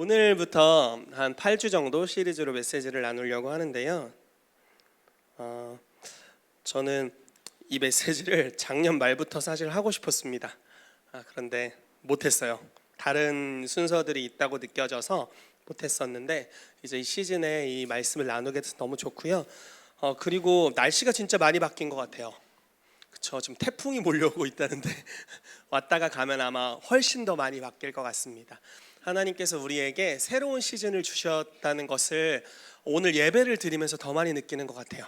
오늘부터 한 8주 정도 시리즈로 메시지를 나누려고 하는데요. 저는 이 메시지를 작년 말부터 사실 하고 싶었습니다. 그런데 못했어요. 다른 순서들이 있다고 느껴져서 못했었는데 이제 이 시즌에 이 말씀을 나누게 돼서 너무 좋고요. 그리고 날씨가 진짜 많이 바뀐 것 같아요. 그쵸? 지금 태풍이 몰려오고 있다는데 왔다가 가면 아마 훨씬 더 많이 바뀔 것 같습니다. 하나님께서 우리에게 새로운 시즌을 주셨다는 것을 오늘 예배를 드리면서 더 많이 느끼는 것 같아요.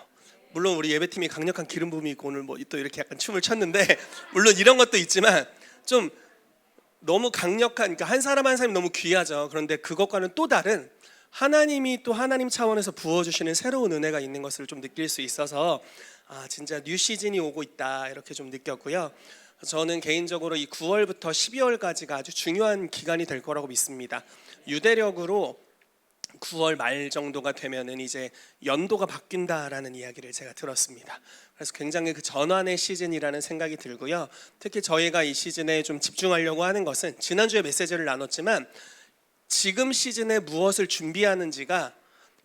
물론 우리 예배팀이 강력한 기름 부음이 있고 오늘 뭐 또 이렇게 약간 춤을 췄는데 물론 이런 것도 있지만 좀 너무 강력한, 그러니까 한 사람 한 사람이 너무 귀하죠. 그런데 그것과는 또 다른 하나님이 또 하나님 차원에서 부어주시는 새로운 은혜가 있는 것을 좀 느낄 수 있어서 진짜 뉴 시즌이 오고 있다 이렇게 좀 느꼈고요. 저는 개인적으로 이 9월부터 12월까지가 아주 중요한 기간이 될 거라고 믿습니다. 유대력으로 9월 말 정도가 되면은 이제 연도가 바뀐다라는 이야기를 제가 들었습니다. 그래서 굉장히 그 전환의 시즌이라는 생각이 들고요. 특히 저희가 이 시즌에 좀 집중하려고 하는 것은 지난주에 메시지를 나눴지만 지금 시즌에 무엇을 준비하는지가,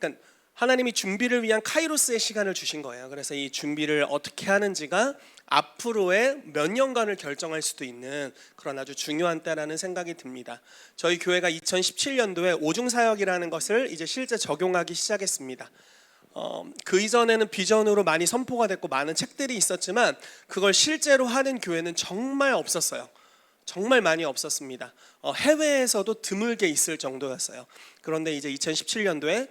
그러니까 하나님이 준비를 위한 카이로스의 시간을 주신 거예요. 그래서 이 준비를 어떻게 하는지가 앞으로의 몇 년간을 결정할 수도 있는 그런 아주 중요한 때라는 생각이 듭니다. 저희 교회가 2017년도에 오중사역이라는 것을 이제 실제 적용하기 시작했습니다. 그 이전에는 비전으로 많이 선포가 됐고 많은 책들이 있었지만 그걸 실제로 하는 교회는 정말 없었어요. 정말 많이 없었습니다. 해외에서도 드물게 있을 정도였어요. 그런데 이제 2017년도에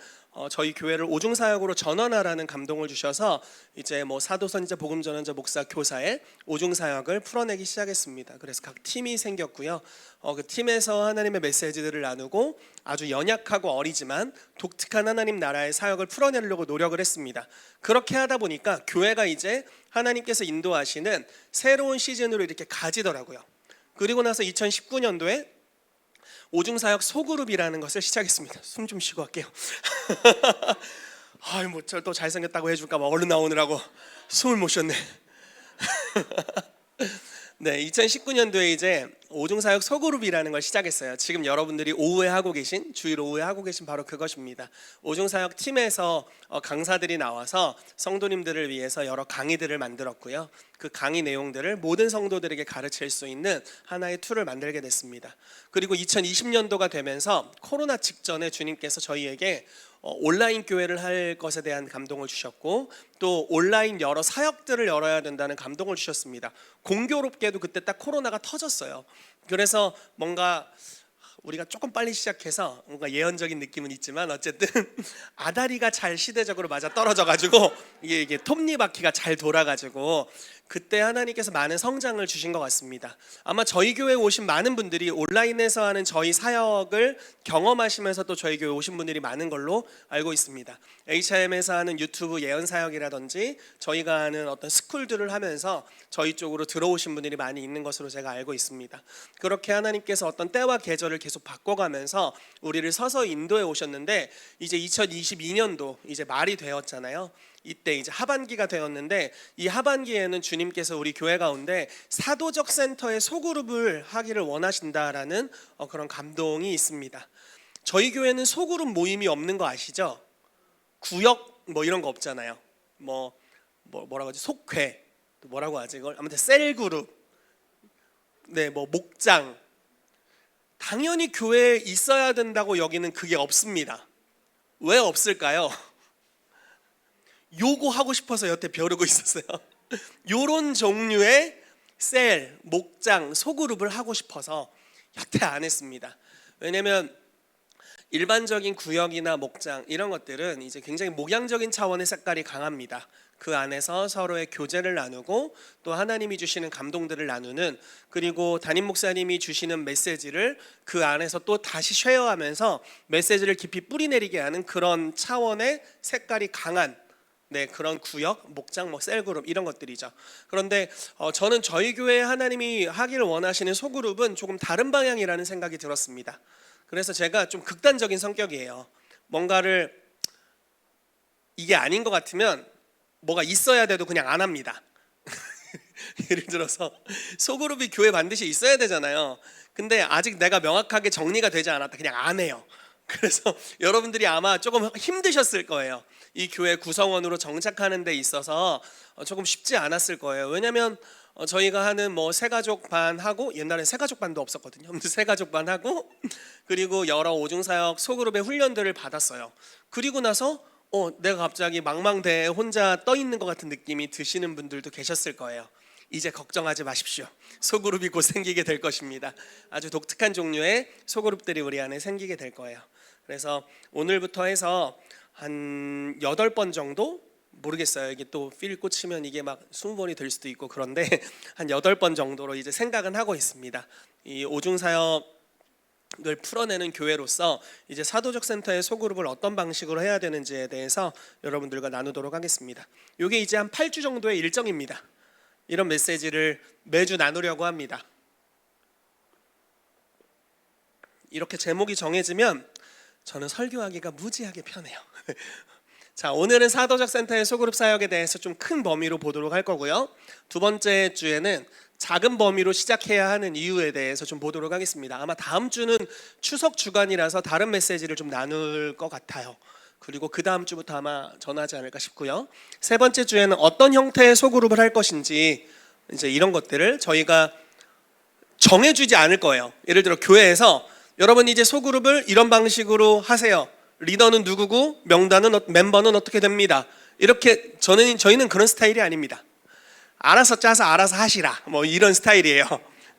저희 교회를 오중사역으로 전환하라는 감동을 주셔서 이제 뭐 사도선지자, 복음전환자, 목사, 교사의 오중사역을 풀어내기 시작했습니다. 그래서 각 팀이 생겼고요. 그 팀에서 하나님의 메시지들을 나누고 아주 연약하고 어리지만 독특한 하나님 나라의 사역을 풀어내려고 노력을 했습니다. 그렇게 하다 보니까 교회가 이제 하나님께서 인도하시는 새로운 시즌으로 이렇게 가지더라고요. 그리고 나서 2019년도에 오중사역 소그룹이라는 것을 시작했습니다. 숨 좀 쉬고 할게요. 뭐 저 또 잘생겼다고 해줄까 봐 얼른 나오느라고 숨을 못 쉬었네. 네, 2019년도에 이제 오중사역 소그룹이라는 걸 시작했어요. 지금 여러분들이 오후에 하고 계신, 주일 오후에 하고 계신 바로 그것입니다. 오중사역 팀에서 강사들이 나와서 성도님들을 위해서 여러 강의들을 만들었고요. 그 강의 내용들을 모든 성도들에게 가르칠 수 있는 하나의 툴을 만들게 됐습니다. 그리고 2020년도가 되면서 코로나 직전에 주님께서 저희에게 온라인 교회를 할 것에 대한 감동을 주셨고 또 온라인 여러 사역들을 열어야 된다는 감동을 주셨습니다. 공교롭게도 그때 딱 코로나가 터졌어요. 그래서 뭔가 우리가 조금 빨리 시작해서 뭔가 예언적인 느낌은 있지만 어쨌든 아다리가 잘 시대적으로 맞아 떨어져가지고 이게 톱니바퀴가 잘 돌아가지고 그때 하나님께서 많은 성장을 주신 것 같습니다. 아마 저희 교회에 오신 많은 분들이 온라인에서 하는 저희 사역을 경험하시면서 또 저희 교회에 오신 분들이 많은 걸로 알고 있습니다. HIM에서 하는 유튜브 예언 사역이라든지 저희가 하는 어떤 스쿨들을 하면서 저희 쪽으로 들어오신 분들이 많이 있는 것으로 제가 알고 있습니다. 그렇게 하나님께서 어떤 때와 계절을 계속 바꿔가면서 우리를 서서히 인도해 오셨는데 이제 2022년도 이제 말이 되었잖아요. 이때 이제 하반기가 되었는데 이 하반기에는 주님께서 우리 교회 가운데 사도적 센터의 소그룹을 하기를 원하신다라는 그런 감동이 있습니다. 저희 교회는 소그룹 모임이 없는 거 아시죠? 구역 뭐 이런 거 없잖아요. 뭐라고 하지? 속회 뭐라고 하지 이걸? 아무튼 셀그룹, 네, 뭐 목장. 당연히 교회에 있어야 된다고 여기는 그게 없습니다. 왜 없을까요? 요거 하고 싶어서 여태 벼르고 있었어요. 요런 종류의 셀, 목장, 소그룹을 하고 싶어서 여태 안 했습니다. 왜냐면 일반적인 구역이나 목장 이런 것들은 이제 굉장히 목양적인 차원의 색깔이 강합니다. 그 안에서 서로의 교제를 나누고 또 하나님이 주시는 감동들을 나누는, 그리고 담임 목사님이 주시는 메시지를 그 안에서 또 다시 쉐어하면서 메시지를 깊이 뿌리내리게 하는 그런 차원의 색깔이 강한 그런 구역, 목장, 셀그룹 이런 것들이죠. 그런데 저는 저희 교회에 하나님이 하기를 원하시는 소그룹은 조금 다른 방향이라는 생각이 들었습니다. 그래서 제가 좀 극단적인 성격이에요. 뭔가를 이게 아닌 것 같으면 뭐가 있어야 돼도 그냥 안 합니다. 예를 들어서 소그룹이 교회 반드시 있어야 되잖아요. 근데 아직 내가 명확하게 정리가 되지 않았다, 그냥 안 해요. 그래서 여러분들이 아마 조금 힘드셨을 거예요. 이 교회 구성원으로 정착하는 데 있어서 조금 쉽지 않았을 거예요. 왜냐하면 저희가 하는 뭐 새가족 반하고, 옛날에 새가족 반도 없었거든요. 새가족 반하고, 그리고 여러 오중사역 소그룹의 훈련들을 받았어요. 그리고 나서 내가 갑자기 망망대해에 혼자 떠 있는 것 같은 느낌이 드시는 분들도 계셨을 거예요. 이제 걱정하지 마십시오. 소그룹이 곧 생기게 될 것입니다. 아주 독특한 종류의 소그룹들이 우리 안에 생기게 될 거예요. 그래서 오늘부터 해서 한 8번 정도, 모르겠어요. 이게 또 필 꽂히면 이게 막 20번이 될 수도 있고, 그런데 한 8번 정도로 이제 생각은 하고 있습니다. 이 오중사역을 풀어내는 교회로서 이제 사도적 센터의 소그룹을 어떤 방식으로 해야 되는지에 대해서 여러분들과 나누도록 하겠습니다. 이게 이제 한 8주 정도의 일정입니다. 이런 메시지를 매주 나누려고 합니다. 이렇게 제목이 정해지면 저는 설교하기가 무지하게 편해요. 자, 오늘은 사도적 센터의 소그룹 사역에 대해서 좀 큰 범위로 보도록 할 거고요. 두 번째 주에는 작은 범위로 시작해야 하는 이유에 대해서 좀 보도록 하겠습니다. 아마 다음 주는 추석 주간이라서 다른 메시지를 좀 나눌 것 같아요. 그리고 그 다음 주부터 아마 전하지 않을까 싶고요. 세 번째 주에는 어떤 형태의 소그룹을 할 것인지, 이제 이런 것들을 저희가 정해주지 않을 거예요. 예를 들어 교회에서 여러분 이제 소그룹을 이런 방식으로 하세요. 리더는 누구고 명단은 멤버는 어떻게 됩니다. 이렇게 저희는 그런 스타일이 아닙니다. 알아서 짜서 알아서 하시라, 뭐 이런 스타일이에요.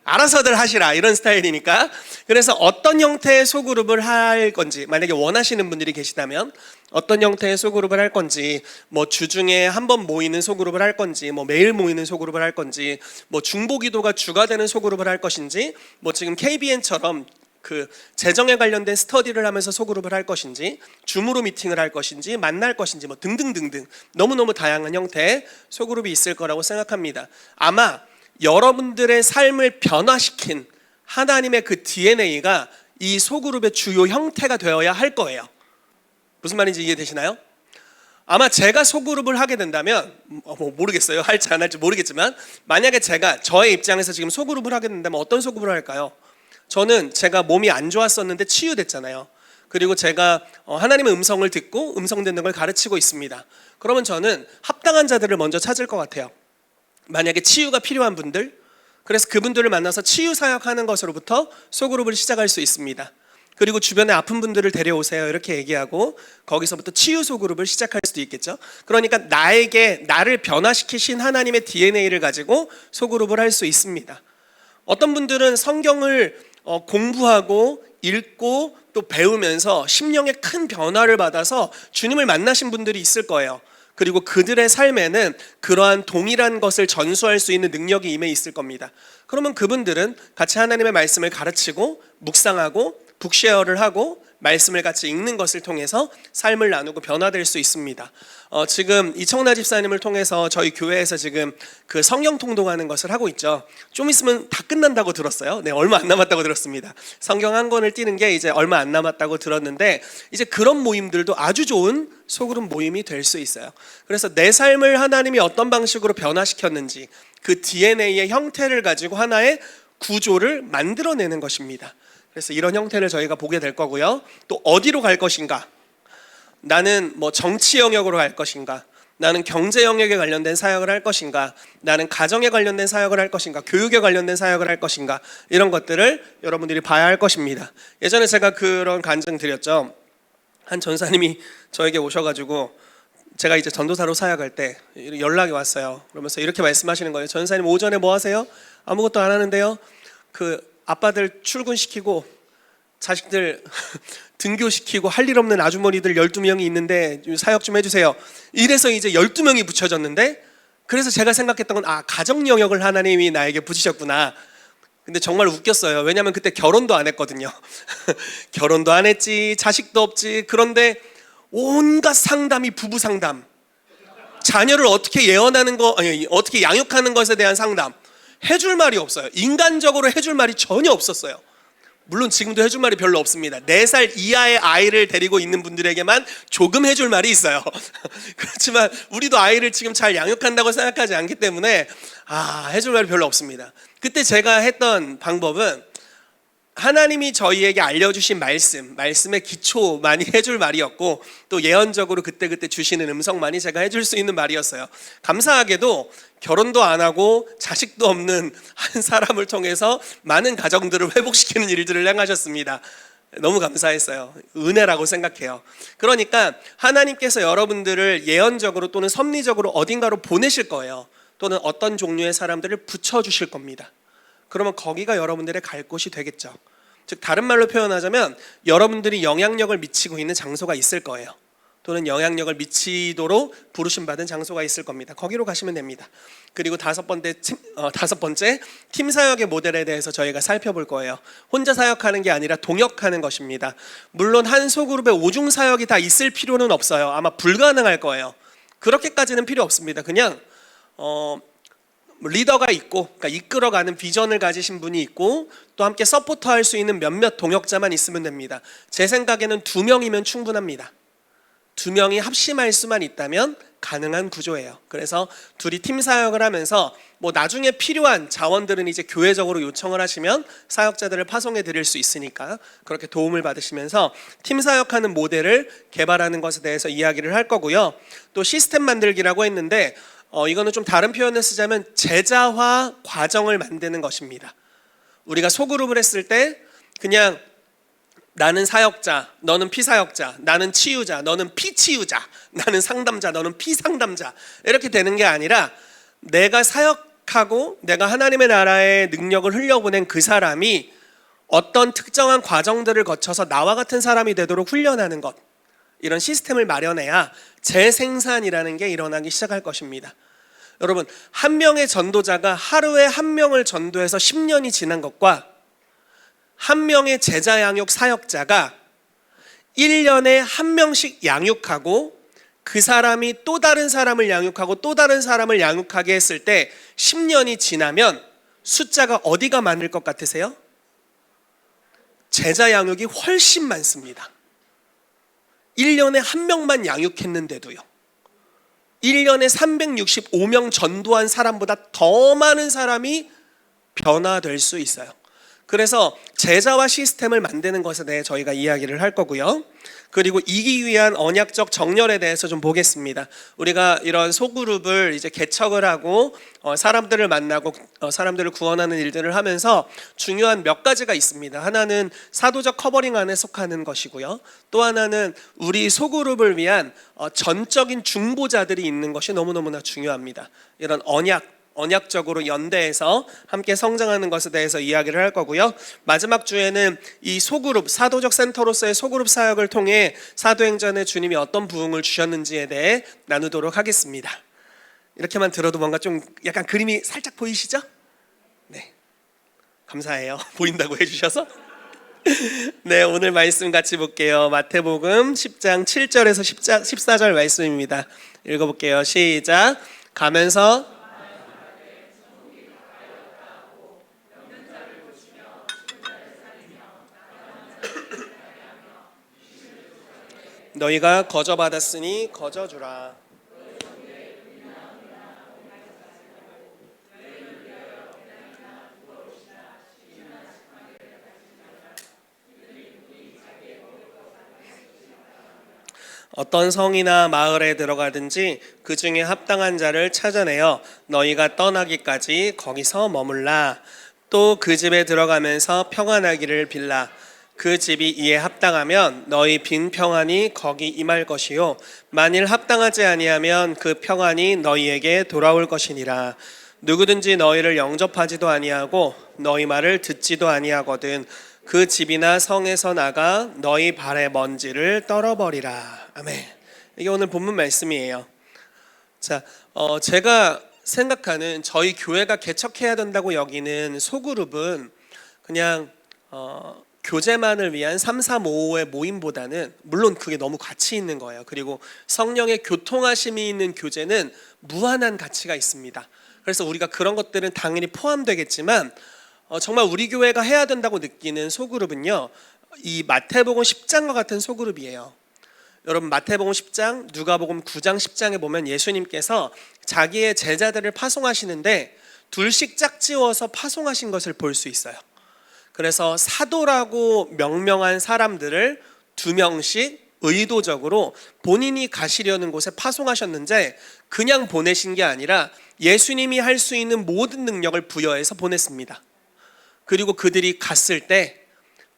알아서들 하시라, 이런 스타일이니까. 그래서 어떤 형태의 소그룹을 할 건지, 만약에 원하시는 분들이 계시다면 어떤 형태의 소그룹을 할 건지, 뭐 주중에 한 번 모이는 소그룹을 할 건지, 뭐 매일 모이는 소그룹을 할 건지, 뭐 중보기도가 주가 되는 소그룹을 할 것인지, 뭐 지금 KBN처럼 그 재정에 관련된 스터디를 하면서 소그룹을 할 것인지, 줌으로 미팅을 할 것인지, 만날 것인지, 뭐 등등등등 너무너무 다양한 형태의 소그룹이 있을 거라고 생각합니다. 아마 여러분들의 삶을 변화시킨 하나님의 그 DNA가 이 소그룹의 주요 형태가 되어야 할 거예요. 무슨 말인지 이해되시나요? 아마 제가 소그룹을 하게 된다면, 모르겠어요. 할지 안 할지 모르겠지만, 만약에 저의 입장에서 지금 소그룹을 하게 된다면 어떤 소그룹을 할까요? 저는 제가 몸이 안 좋았었는데 치유됐잖아요. 그리고 제가 하나님의 음성을 듣고 음성 듣는 걸 가르치고 있습니다. 그러면 저는 합당한 자들을 먼저 찾을 것 같아요. 만약에 치유가 필요한 분들, 그래서 그분들을 만나서 치유 사역하는 것으로부터 소그룹을 시작할 수 있습니다. 그리고 주변에 아픈 분들을 데려오세요, 이렇게 얘기하고 거기서부터 치유 소그룹을 시작할 수도 있겠죠. 그러니까 나를 변화시키신 하나님의 DNA를 가지고 소그룹을 할 수 있습니다. 어떤 분들은 성경을 공부하고 읽고 또 배우면서 심령에 큰 변화를 받아서 주님을 만나신 분들이 있을 거예요. 그리고 그들의 삶에는 그러한 동일한 것을 전수할 수 있는 능력이 임해 있을 겁니다. 그러면 그분들은 같이 하나님의 말씀을 가르치고 묵상하고 북쉐어를 하고 말씀을 같이 읽는 것을 통해서 삶을 나누고 변화될 수 있습니다. 지금 이청라 집사님을 통해서 저희 교회에서 지금 그 성경 통독하는 것을 하고 있죠. 좀 있으면 다 끝난다고 들었어요. 네, 얼마 안 남았다고 들었습니다. 성경 한 권을 띄는 게 이제 얼마 안 남았다고 들었는데, 이제 그런 모임들도 아주 좋은 소그룹 모임이 될 수 있어요. 그래서 내 삶을 하나님이 어떤 방식으로 변화시켰는지 그 DNA의 형태를 가지고 하나의 구조를 만들어내는 것입니다. 그래서 이런 형태를 저희가 보게 될 거고요. 또 어디로 갈 것인가? 나는 뭐 정치 영역으로 갈 것인가? 나는 경제 영역에 관련된 사역을 할 것인가? 나는 가정에 관련된 사역을 할 것인가? 교육에 관련된 사역을 할 것인가? 이런 것들을 여러분들이 봐야 할 것입니다. 예전에 제가 그런 간증 드렸죠. 한 전사님이 저에게 오셔가지고 제가 이제 전도사로 사역할 때 연락이 왔어요. 그러면서 이렇게 말씀하시는 거예요. 전사님 오전에 뭐 하세요? 아무것도 안 하는데요. 그 아빠들 출근시키고 자식들 등교시키고 할 일 없는 아주머니들 12명이 있는데 사역 좀 해주세요. 이래서 이제 12명이 붙여졌는데, 그래서 제가 생각했던 건 가정 영역을 하나님이 나에게 붙이셨구나. 근데 정말 웃겼어요. 왜냐하면 그때 결혼도 안 했거든요. 결혼도 안 했지, 자식도 없지. 그런데 온갖 상담이 부부 상담, 자녀를 어떻게 예언하는 거, 어떻게 양육하는 것에 대한 상담, 해줄 말이 없어요. 인간적으로 해줄 말이 전혀 없었어요. 물론 지금도 해줄 말이 별로 없습니다. 4살 이하의 아이를 데리고 있는 분들에게만 조금 해줄 말이 있어요. 그렇지만 우리도 아이를 지금 잘 양육한다고 생각하지 않기 때문에 해줄 말이 별로 없습니다. 그때 제가 했던 방법은 하나님이 저희에게 알려주신 말씀의 기초 많이 해줄 말이었고, 또 예언적으로 그때그때 주시는 음성만이 제가 해줄 수 있는 말이었어요. 감사하게도 결혼도 안 하고 자식도 없는 한 사람을 통해서 많은 가정들을 회복시키는 일들을 행하셨습니다. 너무 감사했어요. 은혜라고 생각해요. 그러니까 하나님께서 여러분들을 예언적으로 또는 섭리적으로 어딘가로 보내실 거예요. 또는 어떤 종류의 사람들을 붙여주실 겁니다. 그러면 거기가 여러분들의 갈 곳이 되겠죠. 즉 다른 말로 표현하자면 여러분들이 영향력을 미치고 있는 장소가 있을 거예요. 또는 영향력을 미치도록 부르심받은 장소가 있을 겁니다. 거기로 가시면 됩니다. 그리고 다섯 번째 팀 사역의 모델에 대해서 저희가 살펴볼 거예요. 혼자 사역하는 게 아니라 동역하는 것입니다. 물론 한 소그룹에 오중 사역이 다 있을 필요는 없어요. 아마 불가능할 거예요. 그렇게까지는 필요 없습니다. 그냥 리더가 있고, 그러니까 이끌어가는 비전을 가지신 분이 있고, 또 함께 서포터할 수 있는 몇몇 동역자만 있으면 됩니다. 제 생각에는 2명이면 충분합니다. 2명이 합심할 수만 있다면 가능한 구조예요. 그래서 둘이 팀 사역을 하면서 뭐 나중에 필요한 자원들은 이제 교회적으로 요청을 하시면 사역자들을 파송해 드릴 수 있으니까 그렇게 도움을 받으시면서 팀 사역하는 모델을 개발하는 것에 대해서 이야기를 할 거고요. 또 시스템 만들기라고 했는데 이거는 좀 다른 표현을 쓰자면 제자화 과정을 만드는 것입니다. 우리가 소그룹을 했을 때 그냥 나는 사역자, 너는 피사역자, 나는 치유자, 너는 피치유자, 나는 상담자, 너는 피상담자 이렇게 되는 게 아니라 내가 사역하고 내가 하나님의 나라의 능력을 흘려보낸 그 사람이 어떤 특정한 과정들을 거쳐서 나와 같은 사람이 되도록 훈련하는 것, 이런 시스템을 마련해야 재생산이라는 게 일어나기 시작할 것입니다. 여러분, 한 명의 전도자가 하루에 한 명을 전도해서 10년이 지난 것과 한 명의 제자 양육 사역자가 1년에 한 명씩 양육하고 그 사람이 또 다른 사람을 양육하고 또 다른 사람을 양육하게 했을 때 10년이 지나면 숫자가 어디가 많을 것 같으세요? 제자 양육이 훨씬 많습니다. 1년에 한 명만 양육했는데도요. 1년에 365명 전도한 사람보다 더 많은 사람이 변화될 수 있어요. 그래서 제자화 시스템을 만드는 것에 대해 저희가 이야기를 할 거고요. 그리고 이기 위한 언약적 정렬에 대해서 좀 보겠습니다. 우리가 이런 소그룹을 이제 개척을 하고 사람들을 만나고 사람들을 구원하는 일들을 하면서 중요한 몇 가지가 있습니다. 하나는 사도적 커버링 안에 속하는 것이고요. 또 하나는 우리 소그룹을 위한 전적인 중보자들이 있는 것이 너무너무나 중요합니다. 이런 언약적으로 연대해서 함께 성장하는 것에 대해서 이야기를 할 거고요. 마지막 주에는 이 소그룹, 사도적 센터로서의 소그룹 사역을 통해 사도행전에 주님이 어떤 부흥을 주셨는지에 대해 나누도록 하겠습니다. 이렇게만 들어도 뭔가 좀 약간 그림이 살짝 보이시죠? 네, 감사해요. 보인다고 해주셔서. 네, 오늘 말씀 같이 볼게요. 마태복음 10장 7절에서 14절 말씀입니다. 읽어볼게요. 시작. 가면서 너희가 거저받았으니 거저주라. 어떤 성이나 마을에 들어가든지 그 중에 합당한 자를 찾아내어 너희가 떠나기까지 거기서 머물라. 또 그 집에 들어가면서 평안하기를 빌라. 그 집이 이에 합당하면 너희 빈 평안이 거기 임할 것이요 만일 합당하지 아니하면 그 평안이 너희에게 돌아올 것이니라. 누구든지 너희를 영접하지도 아니하고 너희 말을 듣지도 아니하거든 그 집이나 성에서 나가 너희 발의 먼지를 떨어버리라. 아멘. 이게 오늘 본문 말씀이에요. 자, 제가 생각하는 저희 교회가 개척해야 된다고 여기는 소그룹은 그냥 교제만을 위한 3, 4, 5의 모임보다는 물론 그게 너무 가치 있는 거예요. 그리고 성령의 교통하심이 있는 교제는 무한한 가치가 있습니다. 그래서 우리가 그런 것들은 당연히 포함되겠지만 정말 우리 교회가 해야 된다고 느끼는 소그룹은요, 이 마태복음 10장과 같은 소그룹이에요. 여러분, 마태복음 10장, 누가복음 9장 10장에 보면 예수님께서 자기의 제자들을 파송하시는데 둘씩 짝지어서 파송하신 것을 볼 수 있어요. 그래서 사도라고 명명한 사람들을 2명씩 의도적으로 본인이 가시려는 곳에 파송하셨는데 그냥 보내신 게 아니라 예수님이 할 수 있는 모든 능력을 부여해서 보냈습니다. 그리고 그들이 갔을 때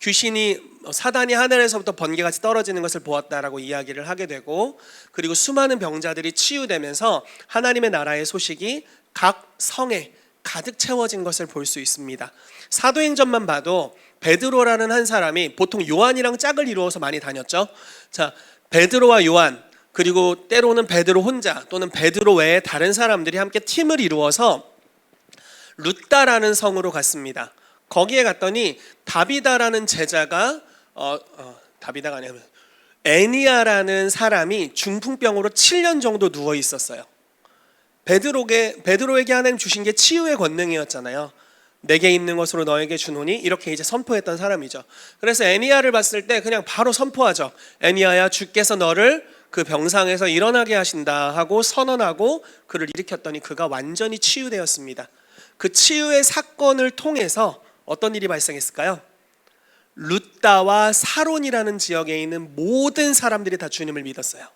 귀신이 사단이 하늘에서부터 번개같이 떨어지는 것을 보았다라고 이야기를 하게 되고, 그리고 수많은 병자들이 치유되면서 하나님의 나라의 소식이 각 성에 가득 채워진 것을 볼 수 있습니다. 사도행전만 봐도 베드로라는 한 사람이 보통 요한이랑 짝을 이루어서 많이 다녔죠. 자, 베드로와 요한, 그리고 때로는 베드로 혼자 또는 베드로 외에 다른 사람들이 함께 팀을 이루어서 룻다라는 성으로 갔습니다. 거기에 갔더니 다비다라는 제자가 다비다가 아니라 애니아라는 사람이 중풍병으로 7년 정도 누워 있었어요. 베드로에게 하나님 주신 게 치유의 권능이었잖아요. 내게 있는 것으로 너에게 주노니, 이렇게 이제 선포했던 사람이죠. 그래서 애니아를 봤을 때 그냥 바로 선포하죠. 애니아야, 주께서 너를 그 병상에서 일어나게 하신다 하고 선언하고 그를 일으켰더니 그가 완전히 치유되었습니다. 그 치유의 사건을 통해서 어떤 일이 발생했을까요? 룻다와 사론이라는 지역에 있는 모든 사람들이 다 주님을 믿었어요.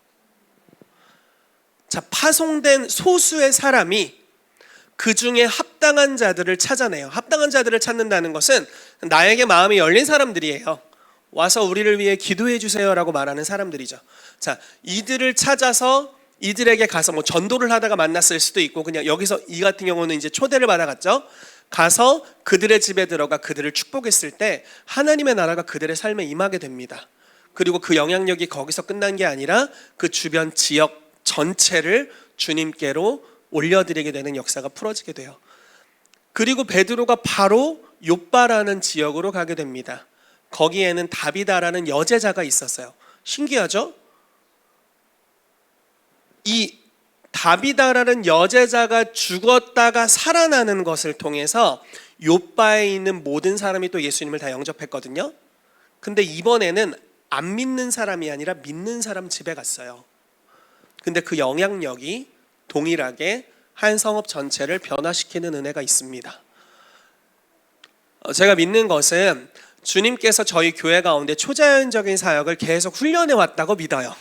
자, 파송된 소수의 사람이 그 중에 합당한 자들을 찾아내요. 합당한 자들을 찾는다는 것은 나에게 마음이 열린 사람들이에요. 와서 우리를 위해 기도해 주세요라고 말하는 사람들이죠. 자, 이들을 찾아서 이들에게 가서 뭐 전도를 하다가 만났을 수도 있고, 그냥 여기서 이 같은 경우는 이제 초대를 받아갔죠. 가서 그들의 집에 들어가 그들을 축복했을 때 하나님의 나라가 그들의 삶에 임하게 됩니다. 그리고 그 영향력이 거기서 끝난 게 아니라 그 주변 지역 전체를 주님께로 올려드리게 되는 역사가 풀어지게 돼요. 그리고 베드로가 바로 욥바라는 지역으로 가게 됩니다. 거기에는 다비다라는 여제자가 있었어요. 신기하죠? 이 다비다라는 여제자가 죽었다가 살아나는 것을 통해서 욥바에 있는 모든 사람이 또 예수님을 다 영접했거든요. 근데 이번에는 안 믿는 사람이 아니라 믿는 사람 집에 갔어요. 근데 그 영향력이 동일하게 한 성읍 전체를 변화시키는 은혜가 있습니다. 제가 믿는 것은 주님께서 저희 교회 가운데 초자연적인 사역을 계속 훈련해 왔다고 믿어요.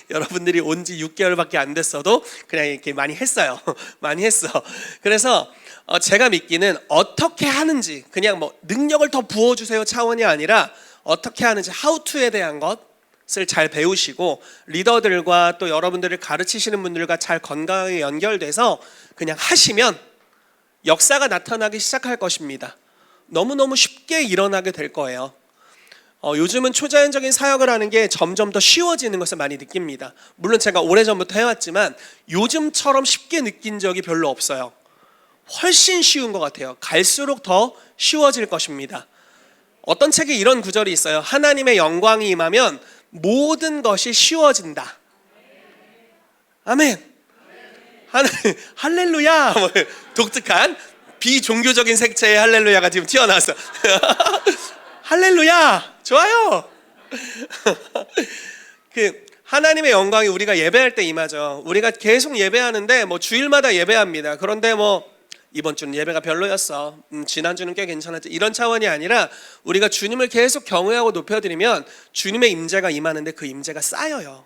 여러분들이 온 지 6개월밖에 안 됐어도 그냥 이렇게 많이 했어요. 많이 했어. 그래서 제가 믿기는 어떻게 하는지, 그냥 뭐 능력을 더 부어주세요 차원이 아니라 어떻게 하는지, how to에 대한 것을 잘 배우시고 리더들과 또 여러분들을 가르치시는 분들과 잘 건강하게 연결돼서 그냥 하시면 역사가 나타나기 시작할 것입니다. 너무너무 쉽게 일어나게 될 거예요. 요즘은 초자연적인 사역을 하는 게 점점 더 쉬워지는 것을 많이 느낍니다. 물론 제가 오래전부터 해왔지만 요즘처럼 쉽게 느낀 적이 별로 없어요. 훨씬 쉬운 것 같아요. 갈수록 더 쉬워질 것입니다. 어떤 책에 이런 구절이 있어요. 하나님의 영광이 임하면 모든 것이 쉬워진다. 아멘. 할렐루야. 독특한 비종교적인 색채의 할렐루야가 지금 튀어나왔어. 할렐루야. 좋아요. 그 하나님의 영광이 우리가 예배할 때 임하죠. 우리가 계속 예배하는데 뭐 주일마다 예배합니다. 그런데 뭐 이번 주는 예배가 별로였어, 지난주는 꽤 괜찮았지, 이런 차원이 아니라 우리가 주님을 계속 경외하고 높여드리면 주님의 임재가 임하는데 그 임재가 쌓여요.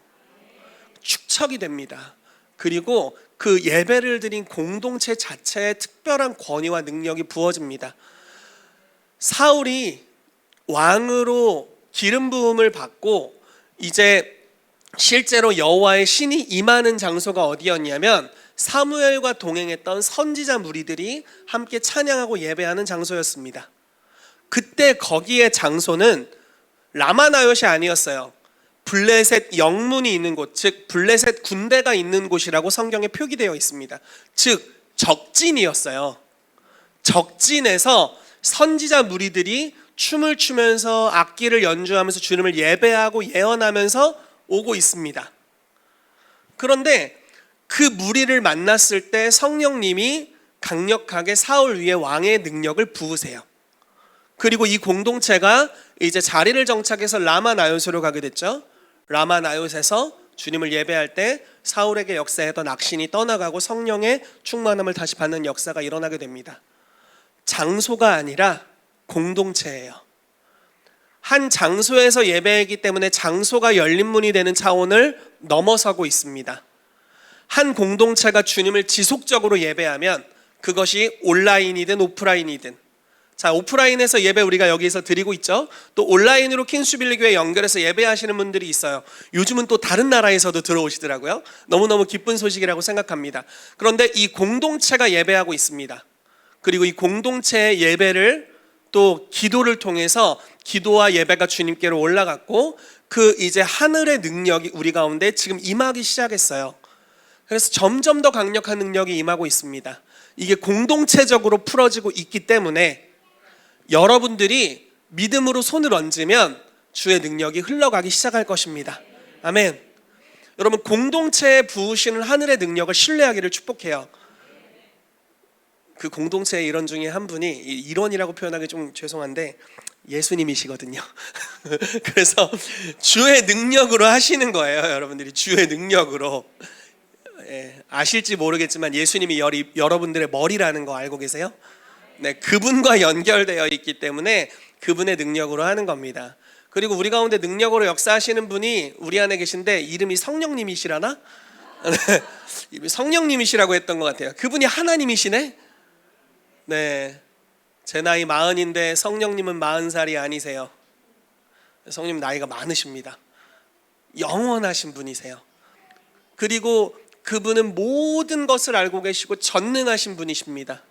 축적이 됩니다. 그리고 그 예배를 드린 공동체 자체에 특별한 권위와 능력이 부어집니다. 사울이 왕으로 기름 부음을 받고 이제 실제로 여호와의 신이 임하는 장소가 어디였냐면 사무엘과 동행했던 선지자 무리들이 함께 찬양하고 예배하는 장소였습니다. 그때 거기에 장소는 라마나요시 아니었어요. 블레셋 영문이 있는 곳, 즉 블레셋 군대가 있는 곳이라고 성경에 표기되어 있습니다. 즉 적진이었어요. 적진에서 선지자 무리들이 춤을 추면서 악기를 연주하면서 주님을 예배하고 예언하면서 오고 있습니다. 그런데 그 무리를 만났을 때 성령님이 강력하게 사울 위에 왕의 능력을 부으세요. 그리고 이 공동체가 이제 자리를 정착해서 라마나요스로 가게 됐죠. 라마나요스에서 주님을 예배할 때 사울에게 역사했던 악신이 떠나가고 성령의 충만함을 다시 받는 역사가 일어나게 됩니다. 장소가 아니라 공동체예요. 한 장소에서 예배이기 때문에 장소가 열린 문이 되는 차원을 넘어서고 있습니다. 한 공동체가 주님을 지속적으로 예배하면 그것이 온라인이든 오프라인이든, 자, 오프라인에서 예배 우리가 여기서 드리고 있죠. 또 온라인으로 킹스빌리교회 연결해서 예배하시는 분들이 있어요. 요즘은 또 다른 나라에서도 들어오시더라고요. 너무너무 기쁜 소식이라고 생각합니다. 그런데 이 공동체가 예배하고 있습니다. 그리고 이 공동체의 예배를 또 기도를 통해서 기도와 예배가 주님께로 올라갔고, 그 이제 하늘의 능력이 우리 가운데 지금 임하기 시작했어요. 그래서 점점 더 강력한 능력이 임하고 있습니다. 이게 공동체적으로 풀어지고 있기 때문에 여러분들이 믿음으로 손을 얹으면 주의 능력이 흘러가기 시작할 것입니다. 아멘. 여러분, 공동체에 부으시는 하늘의 능력을 신뢰하기를 축복해요. 그 공동체의 일원 중에 한 분이, 일원이라고 표현하기 좀 죄송한데 예수님이시거든요. 그래서 주의 능력으로 하시는 거예요. 여러분들이 주의 능력으로. 아실지 모르겠지만 예수님이 여러분들의 머리라는 거 알고 계세요? 네, 그분과 연결되어 있기 때문에 그분의 능력으로 하는 겁니다. 그리고 우리 가운데 능력으로 역사하시는 분이 우리 안에 계신데 이름이 성령님이시라나? 성령님이시라고 했던 것 같아요. 그분이 하나님이시네? 네, 제 나이 40인데 성령님은 40살이 아니세요. 성령님 나이가 많으십니다. 영원하신 분이세요. 그리고 그분은 모든 것을 알고 계시고 전능하신 분이십니다.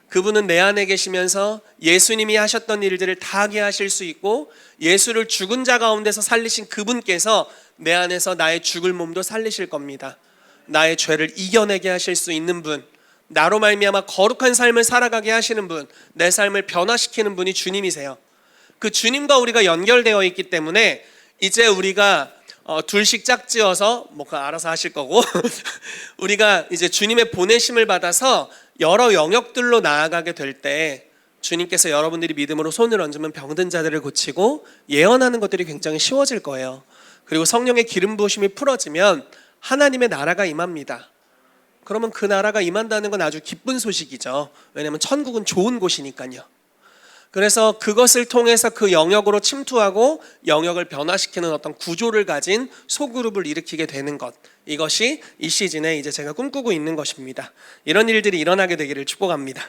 그분은 내 안에 계시면서 예수님이 하셨던 일들을 다 하게 하실 수 있고, 예수를 죽은 자 가운데서 살리신 그분께서 내 안에서 나의 죽을 몸도 살리실 겁니다. 나의 죄를 이겨내게 하실 수 있는 분, 나로 말미암아 거룩한 삶을 살아가게 하시는 분, 내 삶을 변화시키는 분이 주님이세요. 그 주님과 우리가 연결되어 있기 때문에 이제 우리가 둘씩 짝지어서 알아서 하실 거고 우리가 이제 주님의 보내심을 받아서 여러 영역들로 나아가게 될 때 주님께서 여러분들이 믿음으로 손을 얹으면 병든 자들을 고치고 예언하는 것들이 굉장히 쉬워질 거예요. 그리고 성령의 기름 부으심이 풀어지면 하나님의 나라가 임합니다. 그러면 그 나라가 임한다는 건 아주 기쁜 소식이죠. 왜냐하면 천국은 좋은 곳이니까요. 그래서 그것을 통해서 그 영역으로 침투하고 영역을 변화시키는 어떤 구조를 가진 소그룹을 일으키게 되는 것, 이것이 이 시즌에 이제 제가 꿈꾸고 있는 것입니다. 이런 일들이 일어나게 되기를 축복합니다.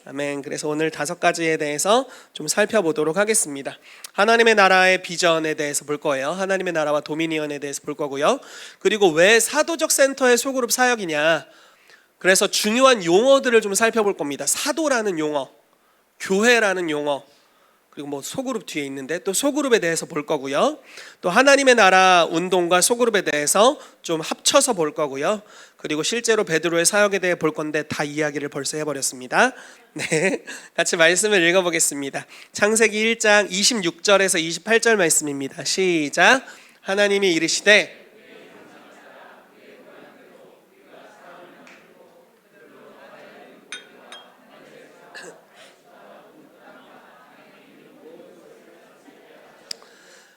아멘. 그래서 오늘 5가지에 대해서 좀 살펴보도록 하겠습니다. 하나님의 나라의 비전에 대해서 볼 거예요. 하나님의 나라와 도미니언에 대해서 볼 거고요. 그리고 왜 사도적 센터의 소그룹 사역이냐, 그래서 중요한 용어들을 좀 살펴볼 겁니다. 사도라는 용어, 교회라는 용어, 그리고 소그룹 뒤에 있는데 또 소그룹에 대해서 볼 거고요. 또 하나님의 나라 운동과 소그룹에 대해서 좀 합쳐서 볼 거고요. 그리고 실제로 베드로의 사역에 대해 볼 건데 다 이야기를 벌써 해버렸습니다. 네, 같이 말씀을 읽어보겠습니다. 창세기 1장 26절에서 28절 말씀입니다. 시작. 하나님이 이르시되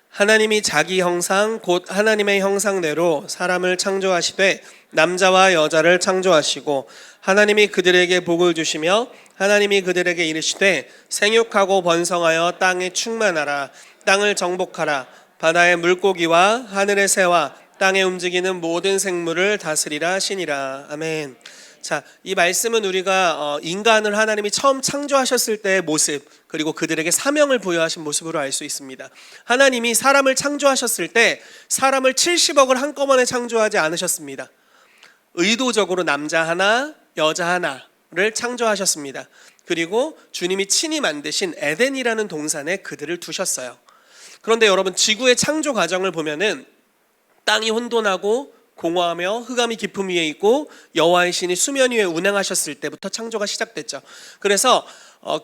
하나님이 자기 형상 곧 하나님의 형상대로 사람을 창조하시되 남자와 여자를 창조하시고 하나님이 그들에게 복을 주시며 하나님이 그들에게 이르시되 생육하고 번성하여 땅에 충만하라. 땅을 정복하라. 바다의 물고기와 하늘의 새와 땅에 움직이는 모든 생물을 다스리라 하시니라. 아멘. 자, 이 말씀은 우리가 인간을 하나님이 처음 창조하셨을 때의 모습, 그리고 그들에게 사명을 부여하신 모습으로 알 수 있습니다. 하나님이 사람을 창조하셨을 때 사람을 70억을 한꺼번에 창조하지 않으셨습니다. 의도적으로 남자 하나, 여자 하나를 창조하셨습니다. 그리고 주님이 친히 만드신 에덴이라는 동산에 그들을 두셨어요. 그런데 여러분, 지구의 창조 과정을 보면은 땅이 혼돈하고 공허하며 흑암이 깊음 위에 있고 여호와의 신이 수면 위에 운행하셨을 때부터 창조가 시작됐죠. 그래서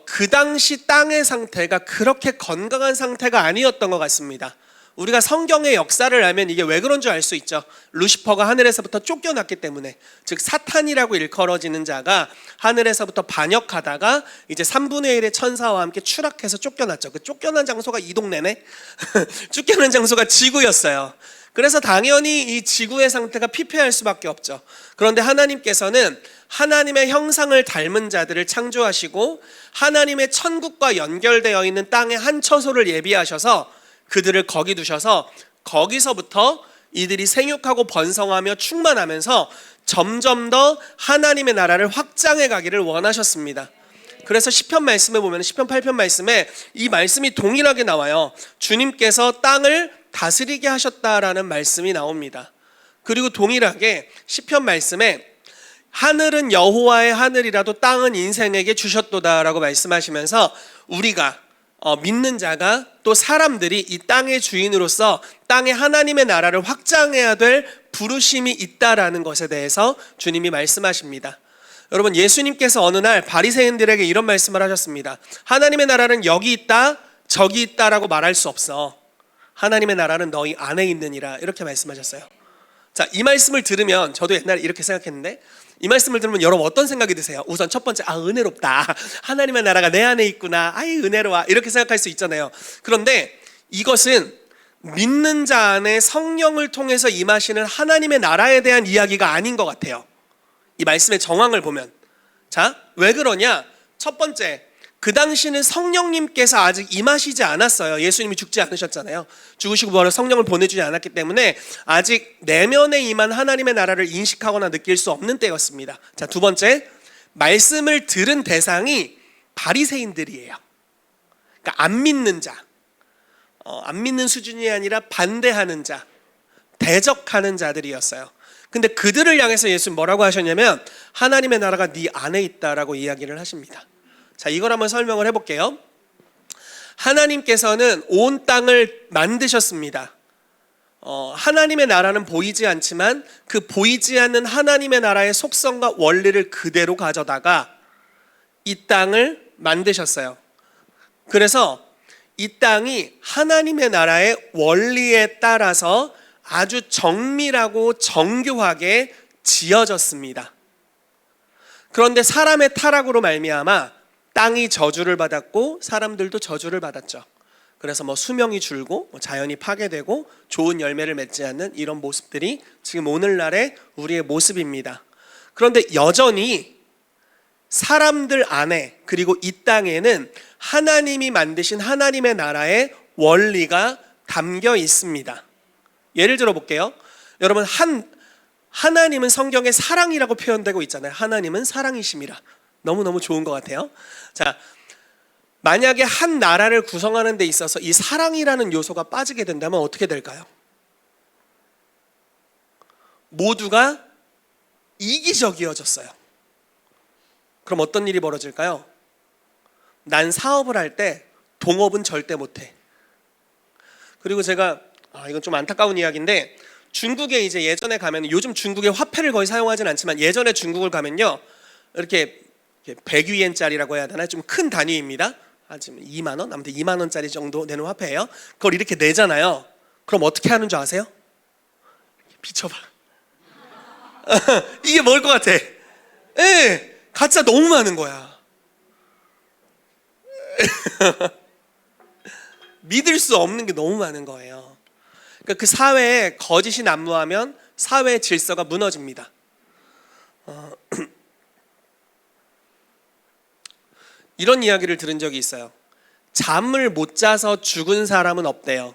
그 당시 땅의 상태가 그렇게 건강한 상태가 아니었던 것 같습니다. 우리가 성경의 역사를 알면 이게 왜 그런 줄 알 수 있죠. 루시퍼가 하늘에서부터 쫓겨났기 때문에, 즉 사탄이라고 일컬어지는 자가 하늘에서부터 반역하다가 이제 3분의 1의 천사와 함께 추락해서 쫓겨났죠. 그 쫓겨난 장소가 이 동네네. 쫓겨난 장소가 지구였어요. 그래서 당연히 이 지구의 상태가 피폐할 수밖에 없죠. 그런데 하나님께서는 하나님의 형상을 닮은 자들을 창조하시고 하나님의 천국과 연결되어 있는 땅의 한 처소를 예비하셔서 그들을 거기 두셔서 거기서부터 이들이 생육하고 번성하며 충만하면서 점점 더 하나님의 나라를 확장해 가기를 원하셨습니다. 그래서 시편 말씀에 보면 시편 8편 말씀에 이 말씀이 동일하게 나와요. 주님께서 땅을 다스리게 하셨다라는 말씀이 나옵니다. 그리고 동일하게 시편 말씀에 하늘은 여호와의 하늘이라도 땅은 인생에게 주셨도다라고 말씀하시면서 우리가 믿는 자가 또 사람들이 이 땅의 주인으로서 땅에 하나님의 나라를 확장해야 될 부르심이 있다라는 것에 대해서 주님이 말씀하십니다. 여러분, 예수님께서 어느 날 바리새인들에게 이런 말씀을 하셨습니다. 하나님의 나라는 여기 있다 저기 있다라고 말할 수 없어. 하나님의 나라는 너희 안에 있느니라, 이렇게 말씀하셨어요. 자, 이 말씀을 들으면 저도 옛날에 이렇게 생각했는데, 이 말씀을 들으면 여러분 어떤 생각이 드세요? 우선 첫 번째, 은혜롭다. 하나님의 나라가 내 안에 있구나. 은혜로워. 이렇게 생각할 수 있잖아요. 그런데 이것은 믿는 자 안에 성령을 통해서 임하시는 하나님의 나라에 대한 이야기가 아닌 것 같아요. 이 말씀의 정황을 보면. 자, 왜 그러냐? 첫 번째, 그 당시는 성령님께서 아직 임하시지 않았어요. 예수님이 죽지 않으셨잖아요. 죽으시고 부활해 성령을 보내주지 않았기 때문에 아직 내면에 임한 하나님의 나라를 인식하거나 느낄 수 없는 때였습니다. 자, 두 번째, 말씀을 들은 대상이 바리새인들이에요. 그러니까 안 믿는 자, 안 믿는 수준이 아니라 반대하는 자, 대적하는 자들이었어요. 근데 그들을 향해서 예수님 뭐라고 하셨냐면 하나님의 나라가 네 안에 있다라고 이야기를 하십니다. 자, 이걸 한번 설명을 해볼게요. 하나님께서는 온 땅을 만드셨습니다. 하나님의 나라는 보이지 않지만 그 보이지 않는 하나님의 나라의 속성과 원리를 그대로 가져다가 이 땅을 만드셨어요. 그래서 이 땅이 하나님의 나라의 원리에 따라서 아주 정밀하고 정교하게 지어졌습니다. 그런데 사람의 타락으로 말미암아 땅이 저주를 받았고 사람들도 저주를 받았죠. 그래서 수명이 줄고 자연이 파괴되고 좋은 열매를 맺지 않는 이런 모습들이 지금 오늘날의 우리의 모습입니다. 그런데 여전히 사람들 안에 그리고 이 땅에는 하나님이 만드신 하나님의 나라의 원리가 담겨 있습니다. 예를 들어 볼게요. 여러분, 하나님은 성경에 사랑이라고 표현되고 있잖아요. 하나님은 사랑이심이라. 너무너무 좋은 것 같아요. 자, 만약에 한 나라를 구성하는 데 있어서 이 사랑이라는 요소가 빠지게 된다면 어떻게 될까요? 모두가 이기적이어졌어요. 그럼 어떤 일이 벌어질까요? 난 사업을 할 때 동업은 절대 못해. 그리고 제가 이건 좀 안타까운 이야기인데, 중국에 이제 예전에 가면, 요즘 중국의 화폐를 거의 사용하진 않지만 예전에 중국을 가면요, 이렇게 100위엔짜리라고 해야 되나, 좀 큰 단위입니다. 지금 2만 원, 아무튼 2만 원짜리 정도 되는 화폐예요. 그걸 이렇게 내잖아요. 그럼 어떻게 하는 줄 아세요? 비춰봐. 이게 뭘 것 같아? 가짜 너무 많은 거야. 믿을 수 없는 게 너무 많은 거예요. 그러니까 그 사회에 거짓이 난무하면 사회의 질서가 무너집니다. 이런 이야기를 들은 적이 있어요. 잠을 못 자서 죽은 사람은 없대요.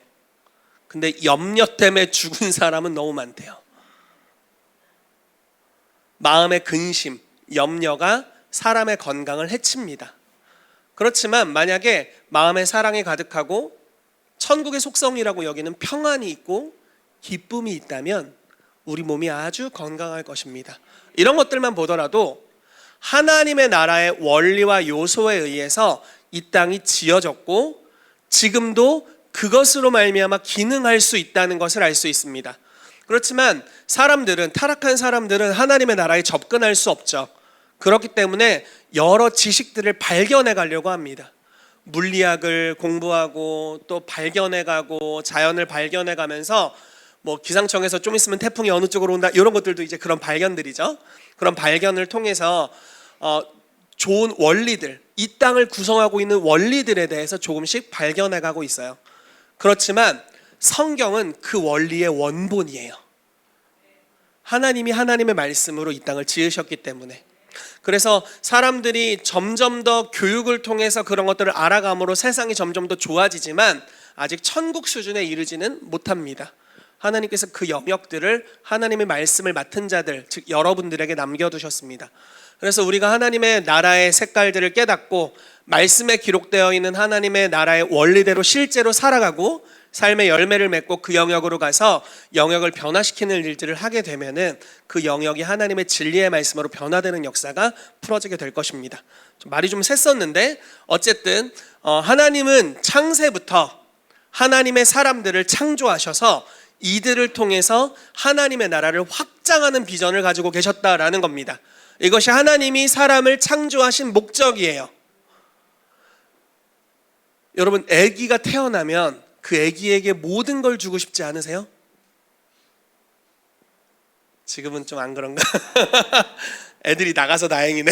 근데 염려 때문에 죽은 사람은 너무 많대요. 마음의 근심, 염려가 사람의 건강을 해칩니다. 그렇지만 만약에 마음에 사랑이 가득하고 천국의 속성이라고 여기는 평안이 있고 기쁨이 있다면 우리 몸이 아주 건강할 것입니다. 이런 것들만 보더라도 하나님의 나라의 원리와 요소에 의해서 이 땅이 지어졌고 지금도 그것으로 말미암아 기능할 수 있다는 것을 알 수 있습니다. 그렇지만 타락한 사람들은 하나님의 나라에 접근할 수 없죠. 그렇기 때문에 여러 지식들을 발견해 가려고 합니다. 물리학을 공부하고 또 발견해 가고 자연을 발견해 가면서 기상청에서 좀 있으면 태풍이 어느 쪽으로 온다, 이런 것들도 이제 그런 발견들이죠. 그런 발견을 통해서 좋은 원리들, 이 땅을 구성하고 있는 원리들에 대해서 조금씩 발견해 가고 있어요. 그렇지만 성경은 그 원리의 원본이에요. 하나님이 하나님의 말씀으로 이 땅을 지으셨기 때문에. 그래서 사람들이 점점 더 교육을 통해서 그런 것들을 알아감으로 세상이 점점 더 좋아지지만 아직 천국 수준에 이르지는 못합니다. 하나님께서 그 영역들을 하나님의 말씀을 맡은 자들, 즉 여러분들에게 남겨두셨습니다. 그래서 우리가 하나님의 나라의 색깔들을 깨닫고 말씀에 기록되어 있는 하나님의 나라의 원리대로 실제로 살아가고 삶의 열매를 맺고 그 영역으로 가서 영역을 변화시키는 일들을 하게 되면은 그 영역이 하나님의 진리의 말씀으로 변화되는 역사가 풀어지게 될 것입니다. 말이 좀 샜었는데 어쨌든 하나님은 창세부터 하나님의 사람들을 창조하셔서 이들을 통해서 하나님의 나라를 확장하는 비전을 가지고 계셨다라는 겁니다. 이것이 하나님이 사람을 창조하신 목적이에요. 여러분, 아기가 태어나면 그 아기에게 모든 걸 주고 싶지 않으세요? 지금은 좀 안 그런가? 애들이 나가서 다행이네.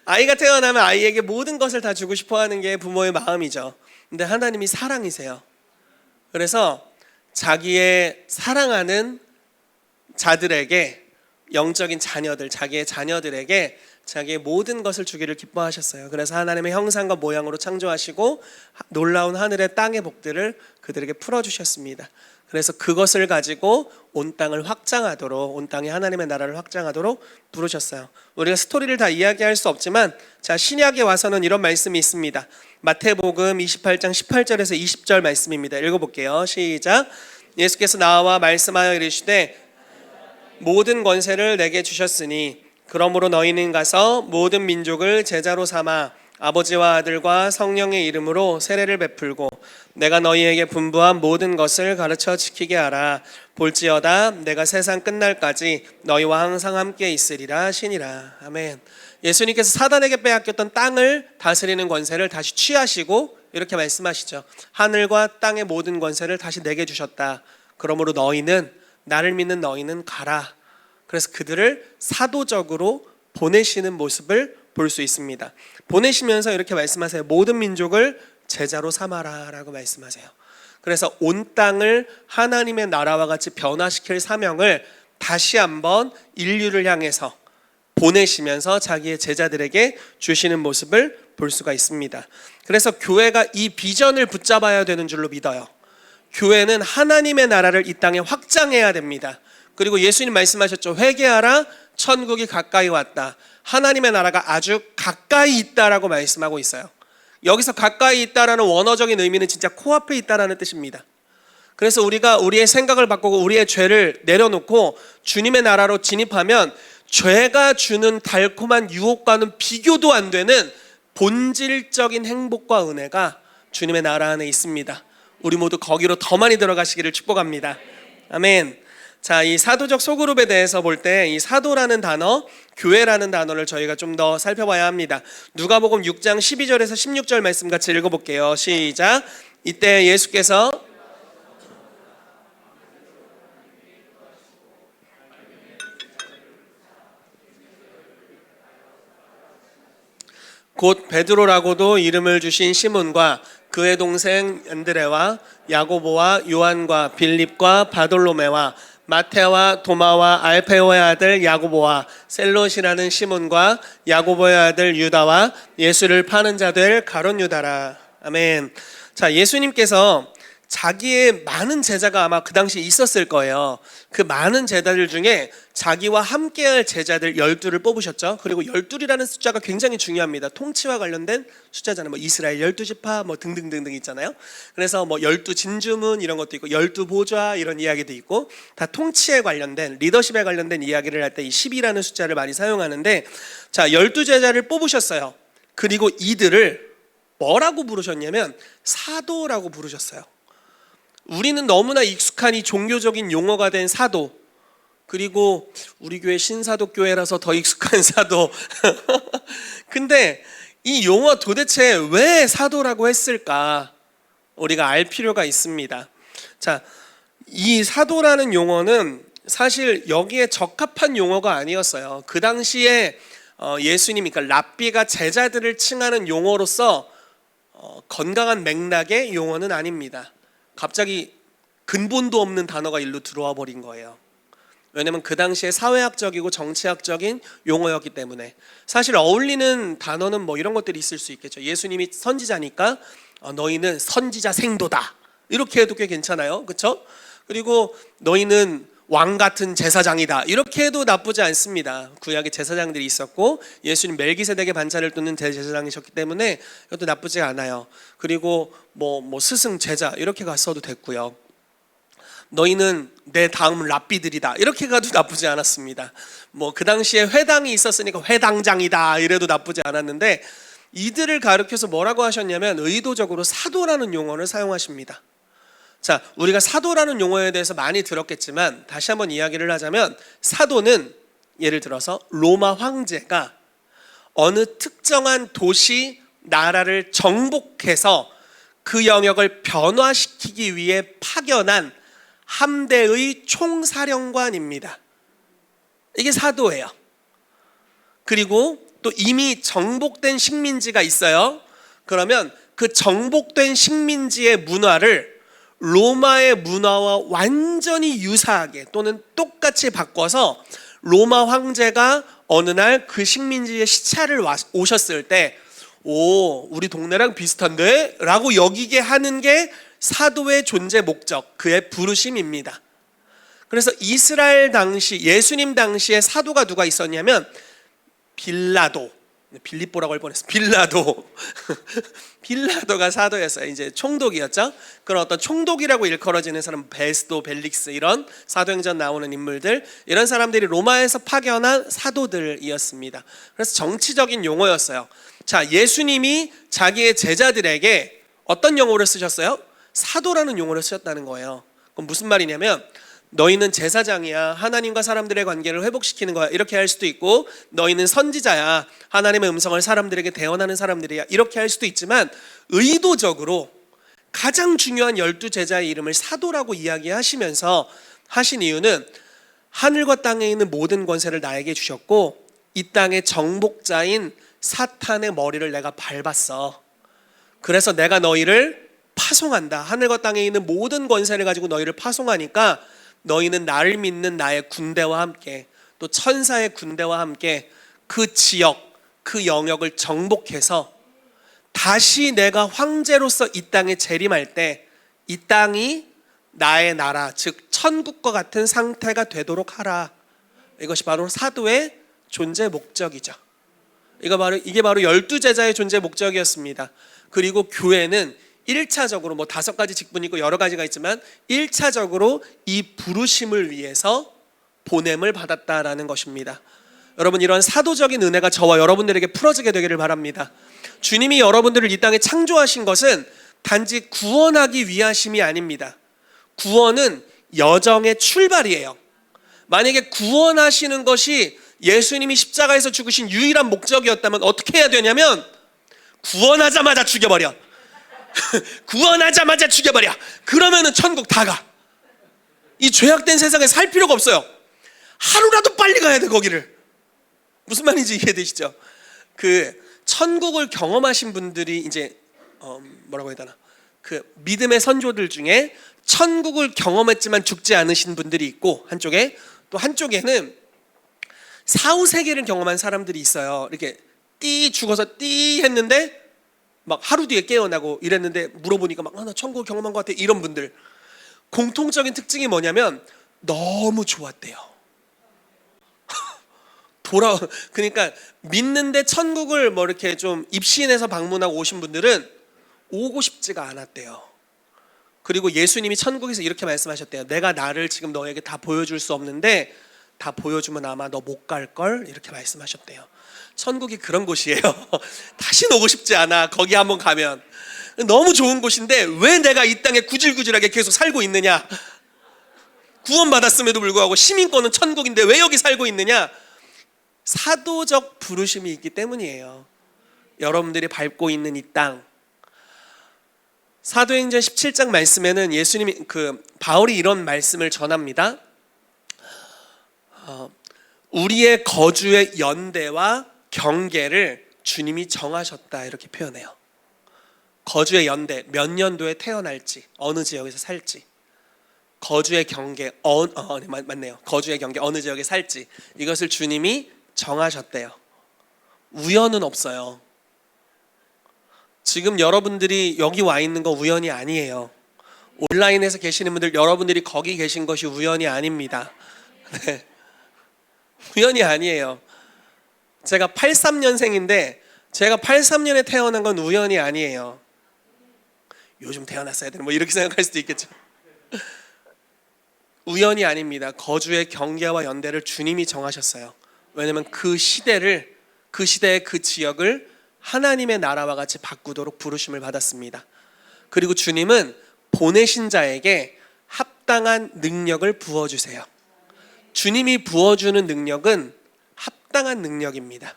아이가 태어나면 아이에게 모든 것을 다 주고 싶어 하는 게 부모의 마음이죠. 근데 하나님이 사랑이세요. 그래서 자기의 사랑하는 자들에게, 영적인 자녀들, 자기의 자녀들에게 자기의 모든 것을 주기를 기뻐하셨어요. 그래서 하나님의 형상과 모양으로 창조하시고 놀라운 하늘의 땅의 복들을 그들에게 풀어주셨습니다. 그래서 그것을 가지고 온 땅을 확장하도록, 온 땅에 하나님의 나라를 확장하도록 부르셨어요. 우리가 스토리를 다 이야기할 수 없지만 자, 신약에 와서는 이런 말씀이 있습니다. 마태복음 28장 18절에서 20절 말씀입니다. 읽어볼게요. 시작. 예수께서 나와 말씀하여 이르시되 모든 권세를 내게 주셨으니 그러므로 너희는 가서 모든 민족을 제자로 삼아 아버지와 아들과 성령의 이름으로 세례를 베풀고 내가 너희에게 분부한 모든 것을 가르쳐 지키게 하라. 볼지어다 내가 세상 끝날까지 너희와 항상 함께 있으리라 하시니라. 아멘. 예수님께서 사단에게 빼앗겼던 땅을 다스리는 권세를 다시 취하시고 이렇게 말씀하시죠. 하늘과 땅의 모든 권세를 다시 내게 주셨다. 그러므로 너희는, 나를 믿는 너희는 가라. 그래서 그들을 사도적으로 보내시는 모습을 볼 수 있습니다. 보내시면서 이렇게 말씀하세요. 모든 민족을 제자로 삼아라 라고 말씀하세요. 그래서 온 땅을 하나님의 나라와 같이 변화시킬 사명을 다시 한번 인류를 향해서 보내시면서 자기의 제자들에게 주시는 모습을 볼 수가 있습니다. 그래서 교회가 이 비전을 붙잡아야 되는 줄로 믿어요. 교회는 하나님의 나라를 이 땅에 확장해야 됩니다. 그리고 예수님 말씀하셨죠. 회개하라, 천국이 가까이 왔다. 하나님의 나라가 아주 가까이 있다라고 말씀하고 있어요. 여기서 가까이 있다라는 원어적인 의미는 진짜 코앞에 있다라는 뜻입니다. 그래서 우리가 우리의 생각을 바꾸고 우리의 죄를 내려놓고 주님의 나라로 진입하면 죄가 주는 달콤한 유혹과는 비교도 안 되는 본질적인 행복과 은혜가 주님의 나라 안에 있습니다. 우리 모두 거기로 더 많이 들어가시기를 축복합니다. 아멘. 자, 이 사도적 소그룹에 대해서 볼 때 이 사도라는 단어, 교회라는 단어를 저희가 좀 더 살펴봐야 합니다. 누가복음 6장 12절에서 16절 말씀 같이 읽어볼게요. 시작. 이때 예수께서 곧 베드로라고도 이름을 주신 시몬과 그의 동생 안드레와 야고보와 요한과 빌립과 바돌로메와 마테와 도마와 알페오의 아들 야고보와 셀롯이라는 시몬과 야고보의 아들 유다와 예수를 파는 자들 가룟 유다라. 아멘. 자, 예수님께서 자기의 많은 제자가 아마 그 당시 있었을 거예요. 그 많은 제자들 중에 자기와 함께할 제자들 12를 뽑으셨죠. 그리고 12이라는 숫자가 굉장히 중요합니다. 통치와 관련된 숫자잖아요. 뭐 이스라엘 12지파 뭐 등등등등 있잖아요. 그래서 뭐 12진주문 이런 것도 있고 12보좌 이런 이야기도 있고 다 통치에 관련된, 리더십에 관련된 이야기를 할 때 이 10이라는 숫자를 많이 사용하는데, 자, 12제자를 뽑으셨어요. 그리고 이들을 뭐라고 부르셨냐면 사도라고 부르셨어요. 우리는 너무나 익숙한 이 종교적인 용어가 된 사도, 그리고 우리 교회 신사도교회라서 더 익숙한 사도. 근데 이 용어 도대체 왜 사도라고 했을까? 우리가 알 필요가 있습니다. 자, 이 사도라는 용어는 사실 여기에 적합한 용어가 아니었어요. 그 당시에 예수님이, 그러니까 랍비가 제자들을 칭하는 용어로서 건강한 맥락의 용어는 아닙니다. 갑자기 근본도 없는 단어가 일로 들어와 버린 거예요. 왜냐면 그 당시에 사회학적이고 정치학적인 용어였기 때문에. 사실 어울리는 단어는 뭐 이런 것들이 있을 수 있겠죠. 예수님이 선지자니까 너희는 선지자 생도다, 이렇게 해도 꽤 괜찮아요, 그렇죠? 그리고 너희는 왕 같은 제사장이다, 이렇게 해도 나쁘지 않습니다. 구약에 제사장들이 있었고 예수님 멜기세덱의 반차를 뚫는 대제사장이셨기 때문에 이것도 나쁘지 않아요. 그리고 뭐 스승, 제자 이렇게 갔어도 됐고요. 너희는 내 다음 랍비들이다, 이렇게 가도 나쁘지 않았습니다. 뭐 그 당시에 회당이 있었으니까 회당장이다 이래도 나쁘지 않았는데, 이들을 가리켜서 뭐라고 하셨냐면 의도적으로 사도라는 용어를 사용하십니다. 자, 우리가 사도라는 용어에 대해서 많이 들었겠지만 다시 한번 이야기를 하자면, 사도는 예를 들어서 로마 황제가 어느 특정한 도시, 나라를 정복해서 그 영역을 변화시키기 위해 파견한 함대의 총사령관입니다. 이게 사도예요. 그리고 또 이미 정복된 식민지가 있어요. 그러면 그 정복된 식민지의 문화를 로마의 문화와 완전히 유사하게 또는 똑같이 바꿔서 로마 황제가 어느 날 그 식민지에 시찰을 오셨을 때, 오, 우리 동네랑 비슷한데? 라고 여기게 하는 게 사도의 존재 목적, 그의 부르심입니다. 그래서 이스라엘 당시, 예수님 당시에 사도가 누가 있었냐면 빌라도, 빌립보라고 할 뻔했어. 빌라도가 사도였어요. 이제 총독이었죠. 그런 어떤 총독이라고 일컬어지는 사람, 베스도, 벨릭스, 이런 사도행전 나오는 인물들, 이런 사람들이 로마에서 파견한 사도들이었습니다. 그래서 정치적인 용어였어요. 자, 예수님이 자기의 제자들에게 어떤 용어를 쓰셨어요? 사도라는 용어를 쓰셨다는 거예요. 그럼 무슨 말이냐면, 너희는 제사장이야, 하나님과 사람들의 관계를 회복시키는 거야, 이렇게 할 수도 있고, 너희는 선지자야, 하나님의 음성을 사람들에게 대언하는 사람들이야, 이렇게 할 수도 있지만, 의도적으로 가장 중요한 12제자의 이름을 사도라고 이야기하시면서 하신 이유는, 하늘과 땅에 있는 모든 권세를 나에게 주셨고 이 땅의 정복자인 사탄의 머리를 내가 밟았어. 그래서 내가 너희를 파송한다. 하늘과 땅에 있는 모든 권세를 가지고 너희를 파송하니까 너희는 나를 믿는 나의 군대와 함께, 또 천사의 군대와 함께 그 지역, 그 영역을 정복해서 다시 내가 황제로서 이 땅에 재림할 때 이 땅이 나의 나라, 즉 천국과 같은 상태가 되도록 하라. 이것이 바로 사도의 존재 목적이죠. 이게 바로 12제자의 존재 목적이었습니다. 그리고 교회는 1차적으로 뭐 5가지 직분이 있고 여러 가지가 있지만 1차적으로 이 부르심을 위해서 보냄을 받았다라는 것입니다. 여러분, 이런 사도적인 은혜가 저와 여러분들에게 풀어지게 되기를 바랍니다. 주님이 여러분들을 이 땅에 창조하신 것은 단지 구원하기 위하심이 아닙니다. 구원은 여정의 출발이에요. 만약에 구원하시는 것이 예수님이 십자가에서 죽으신 유일한 목적이었다면 어떻게 해야 되냐면, 구원하자마자 죽여버려. 구원하자마자 죽여버려. 그러면은 천국 다 가. 이 죄악된 세상에 살 필요가 없어요. 하루라도 빨리 가야 돼, 거기를. 무슨 말인지 이해되시죠? 그 천국을 경험하신 분들이 이제 뭐라고 해야 되나, 그 믿음의 선조들 중에 천국을 경험했지만 죽지 않으신 분들이 있고, 한쪽에 또 한쪽에는 사후세계를 경험한 사람들이 있어요. 이렇게 띠 죽어서 띠 했는데 막 하루 뒤에 깨어나고 이랬는데 물어보니까 막 나 천국을 경험한 것 같아, 이런 분들. 공통적인 특징이 뭐냐면 너무 좋았대요. 그러니까 믿는데 천국을 뭐 이렇게 좀 입신해서 방문하고 오신 분들은 오고 싶지가 않았대요. 그리고 예수님이 천국에서 이렇게 말씀하셨대요. 내가 나를 지금 너에게 다 보여줄 수 없는데 다 보여주면 아마 너 못 갈걸, 이렇게 말씀하셨대요. 천국이 그런 곳이에요. 다시는 오고 싶지 않아. 거기 한번 가면 너무 좋은 곳인데 왜 내가 이 땅에 구질구질하게 계속 살고 있느냐. 구원받았음에도 불구하고 시민권은 천국인데 왜 여기 살고 있느냐. 사도적 부르심이 있기 때문이에요. 여러분들이 밟고 있는 이 땅, 사도행전 17장 말씀에는 예수님이 바울이 이런 말씀을 전합니다. 우리의 거주의 연대와 경계를 주님이 정하셨다, 이렇게 표현해요. 거주의 연대, 몇 년도에 태어날지, 어느 지역에서 살지, 거주의 경계, 네, 맞네요. 거주의 경계, 어느 지역에 살지, 이것을 주님이 정하셨대요. 우연은 없어요. 지금 여러분들이 여기 와 있는 거 우연이 아니에요. 온라인에서 계시는 분들, 여러분들이 거기 계신 것이 우연이 아닙니다. 네. 우연이 아니에요. 제가 83년생인데 제가 83년에 태어난 건 우연이 아니에요. 요즘 태어났어야 되는, 뭐 이렇게 생각할 수도 있겠죠. 우연이 아닙니다. 거주의 경계와 연대를 주님이 정하셨어요. 왜냐하면 그 시대의 그 지역을 하나님의 나라와 같이 바꾸도록 부르심을 받았습니다. 그리고 주님은 보내신 자에게 합당한 능력을 부어주세요. 주님이 부어주는 능력은 합당한 능력입니다.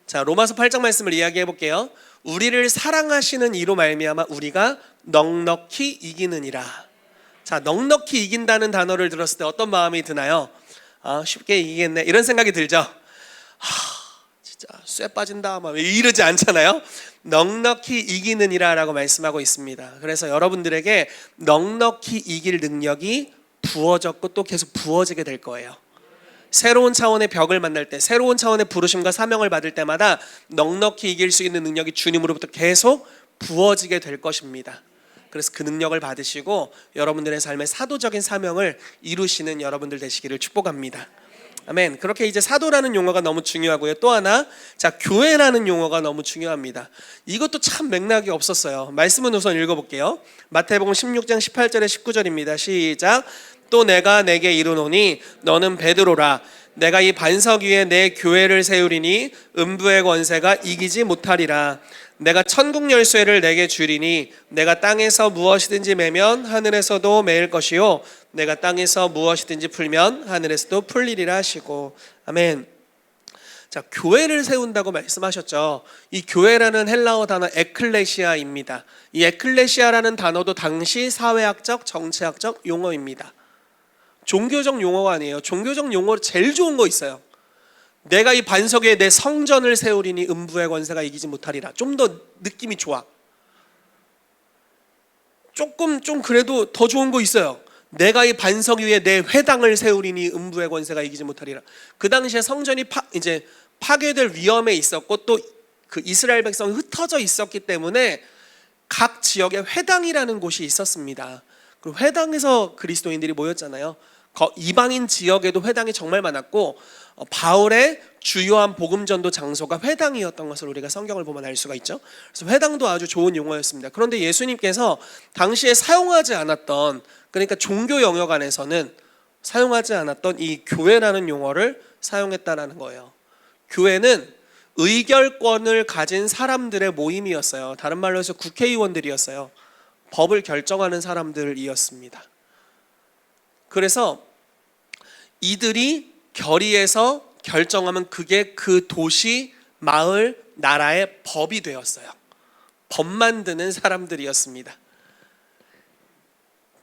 자, 로마서 8장 말씀을 이야기해 볼게요. 우리를 사랑하시는 이로 말미암아 우리가 넉넉히 이기느니라. 자, 넉넉히 이긴다는 단어를 들었을 때 어떤 마음이 드나요? 쉽게 이기겠네, 이런 생각이 들죠. 진짜 쇠 빠진다 막 이러지 않잖아요. 넉넉히 이기느니라 라고 말씀하고 있습니다. 그래서 여러분들에게 넉넉히 이길 능력이 부어졌고 또 계속 부어지게 될 거예요. 새로운 차원의 벽을 만날 때, 새로운 차원의 부르심과 사명을 받을 때마다 넉넉히 이길 수 있는 능력이 주님으로부터 계속 부어지게 될 것입니다. 그래서 그 능력을 받으시고 여러분들의 삶의 사도적인 사명을 이루시는 여러분들 되시기를 축복합니다. 아멘. 그렇게 이제 사도라는 용어가 너무 중요하고요. 또 하나, 자, 교회라는 용어가 너무 중요합니다. 이것도 참 맥락이 없었어요. 말씀은 우선 읽어볼게요. 마태복음 16장 18절에 19절입니다. 시작. 또 내가 내게 이르노니 너는 베드로라. 내가 이 반석 위에 내 교회를 세우리니 음부의 권세가 이기지 못하리라. 내가 천국 열쇠를 내게 주리니 내가 땅에서 무엇이든지 매면 하늘에서도 매일 것이요 내가 땅에서 무엇이든지 풀면 하늘에서도 풀리리라 하시고. 아멘. 자, 교회를 세운다고 말씀하셨죠. 이 교회라는 헬라어 단어 에클레시아입니다. 이 에클레시아라는 단어도 당시 사회학적, 정치학적 용어입니다. 종교적 용어가 아니에요. 종교적 용어로 제일 좋은 거 있어요. 내가 이 반석 위에 내 성전을 세우리니 음부의 권세가 이기지 못하리라. 좀 더 느낌이 좋아. 좀 그래도 더 좋은 거 있어요. 내가 이 반석 위에 내 회당을 세우리니 음부의 권세가 이기지 못하리라. 그 당시에 성전이 이제 파괴될 위험에 있었고 또 그 이스라엘 백성이 흩어져 있었기 때문에 각 지역에 회당이라는 곳이 있었습니다. 그리고 회당에서 그리스도인들이 모였잖아요. 이방인 지역에도 회당이 정말 많았고 바울의 주요한 복음전도 장소가 회당이었던 것을 우리가 성경을 보면 알 수가 있죠. 그래서 회당도 아주 좋은 용어였습니다. 그런데 예수님께서 당시에 사용하지 않았던, 그러니까 종교 영역 안에서는 사용하지 않았던 이 교회라는 용어를 사용했다는 거예요. 교회는 의결권을 가진 사람들의 모임이었어요. 다른 말로 해서 국회의원들이었어요. 법을 결정하는 사람들이었습니다. 그래서 이들이 결의해서 결정하면 그게 그 도시, 마을, 나라의 법이 되었어요. 법 만드는 사람들이었습니다.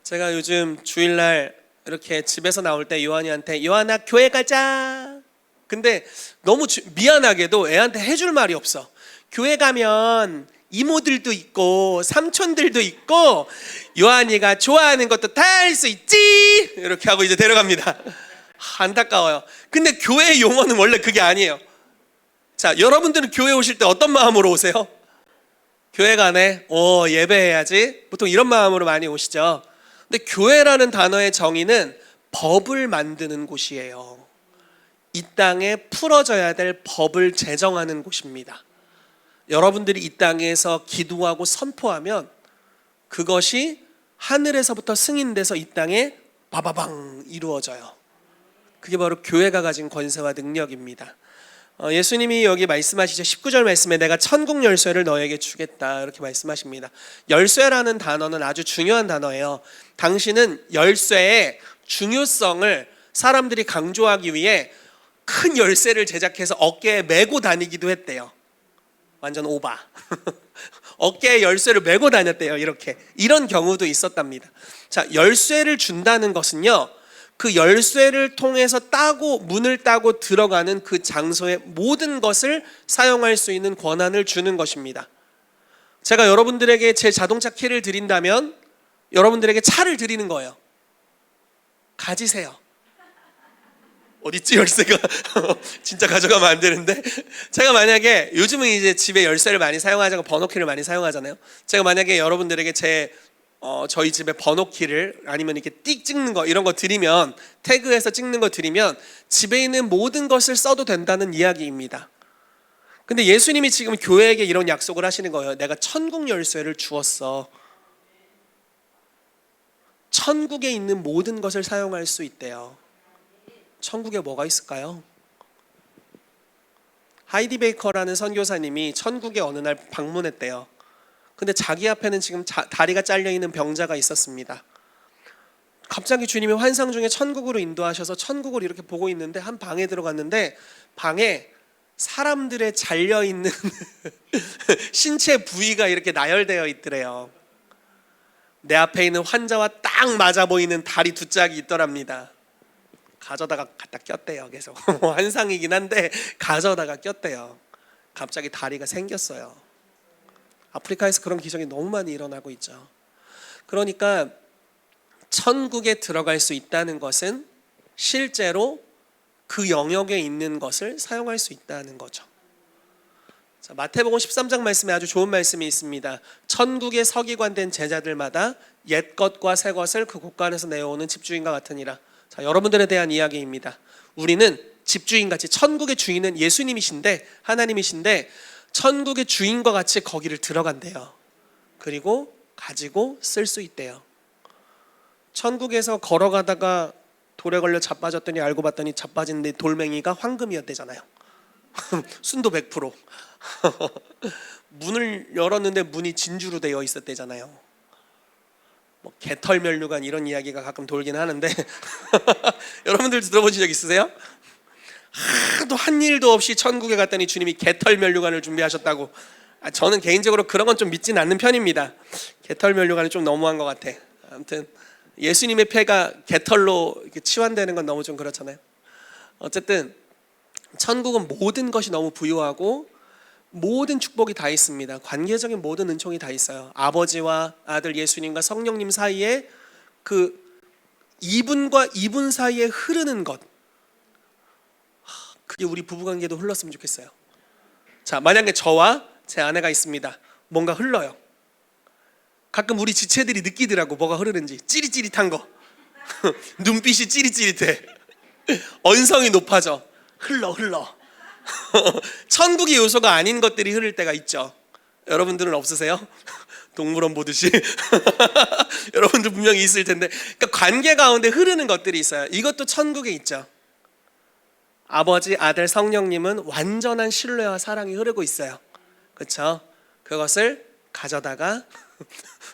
제가 요즘 주일날 이렇게 집에서 나올 때 요한이한테 요한아 교회 가자. 근데 너무 미안하게도 애한테 해줄 말이 없어. 교회 가면 이모들도 있고 삼촌들도 있고 요한이가 좋아하는 것도 다 할 수 있지. 이렇게 하고 이제 데려갑니다. 안타까워요. 근데 교회 용어는 원래 그게 아니에요. 자, 여러분들은 교회 오실 때 어떤 마음으로 오세요? 교회 가네, 예배해야지, 보통 이런 마음으로 많이 오시죠. 근데 교회라는 단어의 정의는 법을 만드는 곳이에요. 이 땅에 풀어져야 될 법을 제정하는 곳입니다. 여러분들이 이 땅에서 기도하고 선포하면 그것이 하늘에서부터 승인돼서 이 땅에 바바방 이루어져요. 그게 바로 교회가 가진 권세와 능력입니다. 예수님이 여기 말씀하시죠. 19절 말씀에 내가 천국 열쇠를 너에게 주겠다 이렇게 말씀하십니다. 열쇠라는 단어는 아주 중요한 단어예요. 당신은 열쇠의 중요성을 사람들이 강조하기 위해 큰 열쇠를 제작해서 어깨에 메고 다니기도 했대요. 완전 오바. 어깨에 열쇠를 메고 다녔대요. 이런 경우도 있었답니다. 자, 열쇠를 준다는 것은요, 그 열쇠를 통해서 문을 따고 들어가는 그 장소의 모든 것을 사용할 수 있는 권한을 주는 것입니다. 제가 여러분들에게 제 자동차 키를 드린다면 여러분들에게 차를 드리는 거예요. 가지세요. 어딨지 열쇠가? 진짜 가져가면 안 되는데. 제가 만약에 요즘은 이제 집에 열쇠를 많이 사용하자고 번호키를 많이 사용하잖아요. 제가 만약에 여러분들에게 저희 집에 번호키를 아니면 이렇게 띡 찍는 거 이런 거 드리면, 태그해서 찍는 거 드리면 집에 있는 모든 것을 써도 된다는 이야기입니다. 근데 예수님이 지금 교회에게 이런 약속을 하시는 거예요. 내가 천국 열쇠를 주었어. 천국에 있는 모든 것을 사용할 수 있대요. 천국에 뭐가 있을까요? 하이디 베이커라는 선교사님이 천국에 어느 날 방문했대요. 근데 자기 앞에는 지금 다리가 잘려있는 병자가 있었습니다. 갑자기 주님이 환상 중에 천국으로 인도하셔서 천국을 이렇게 보고 있는데 한 방에 들어갔는데 방에 사람들의 잘려있는 신체 부위가 이렇게 나열되어 있더래요. 내 앞에 있는 환자와 딱 맞아 보이는 다리 두 짝이 있더랍니다. 가져다가 갖다 꼈대요. 계속 환상이긴 한데 가져다가 꼈대요. 갑자기 다리가 생겼어요. 아프리카에서 그런 기적이 너무 많이 일어나고 있죠. 그러니까 천국에 들어갈 수 있다는 것은 실제로 그 영역에 있는 것을 사용할 수 있다는 거죠. 자, 마태복음 13장 말씀에 아주 좋은 말씀이 있습니다. 천국의 서기관된 제자들마다 옛 것과 새 것을 그 곳간에서 내어오는 집주인과 같으니라. 자, 여러분들에 대한 이야기입니다. 우리는 집주인같이, 천국의 주인은 예수님이신데, 하나님이신데 천국의 주인과 같이 거기를 들어간대요. 그리고 가지고 쓸 수 있대요. 천국에서 걸어가다가 돌에 걸려 자빠졌더니 알고 봤더니 자빠진 데 돌멩이가 황금이었대잖아요. 순도 100%. 문을 열었는데 문이 진주로 되어 있었대잖아요. 뭐 개털면류관 이런 이야기가 가끔 돌긴 하는데 여러분들도 들어보신 적 있으세요? 하도 한 일도 없이 천국에 갔더니 주님이 개털면류관을 준비하셨다고. 저는 개인적으로 그런 건 좀 믿진 않는 편입니다. 개털면류관은 좀 너무한 것 같아. 아무튼 예수님의 폐가 개털로 이렇게 치환되는 건 너무 좀 그렇잖아요. 어쨌든 천국은 모든 것이 너무 부유하고 모든 축복이 다 있습니다. 관계적인 모든 은총이 다 있어요. 아버지와 아들 예수님과 성령님 사이에 그 이분과 이분 사이에 흐르는 것, 그게 우리 부부관계도 흘렀으면 좋겠어요. 자, 만약에 저와 제 아내가 있습니다. 뭔가 흘러요. 가끔 우리 지체들이 느끼더라고, 뭐가 흐르는지. 찌릿찌릿한 거. 눈빛이 찌릿찌릿해. 언성이 높아져. 흘러. 천국의 요소가 아닌 것들이 흐를 때가 있죠. 여러분들은 없으세요? 동물원 보듯이. 여러분들 분명히 있을 텐데. 그러니까 관계 가운데 흐르는 것들이 있어요. 이것도 천국에 있죠. 아버지, 아들, 성령님은 완전한 신뢰와 사랑이 흐르고 있어요. 그렇죠? 그것을 가져다가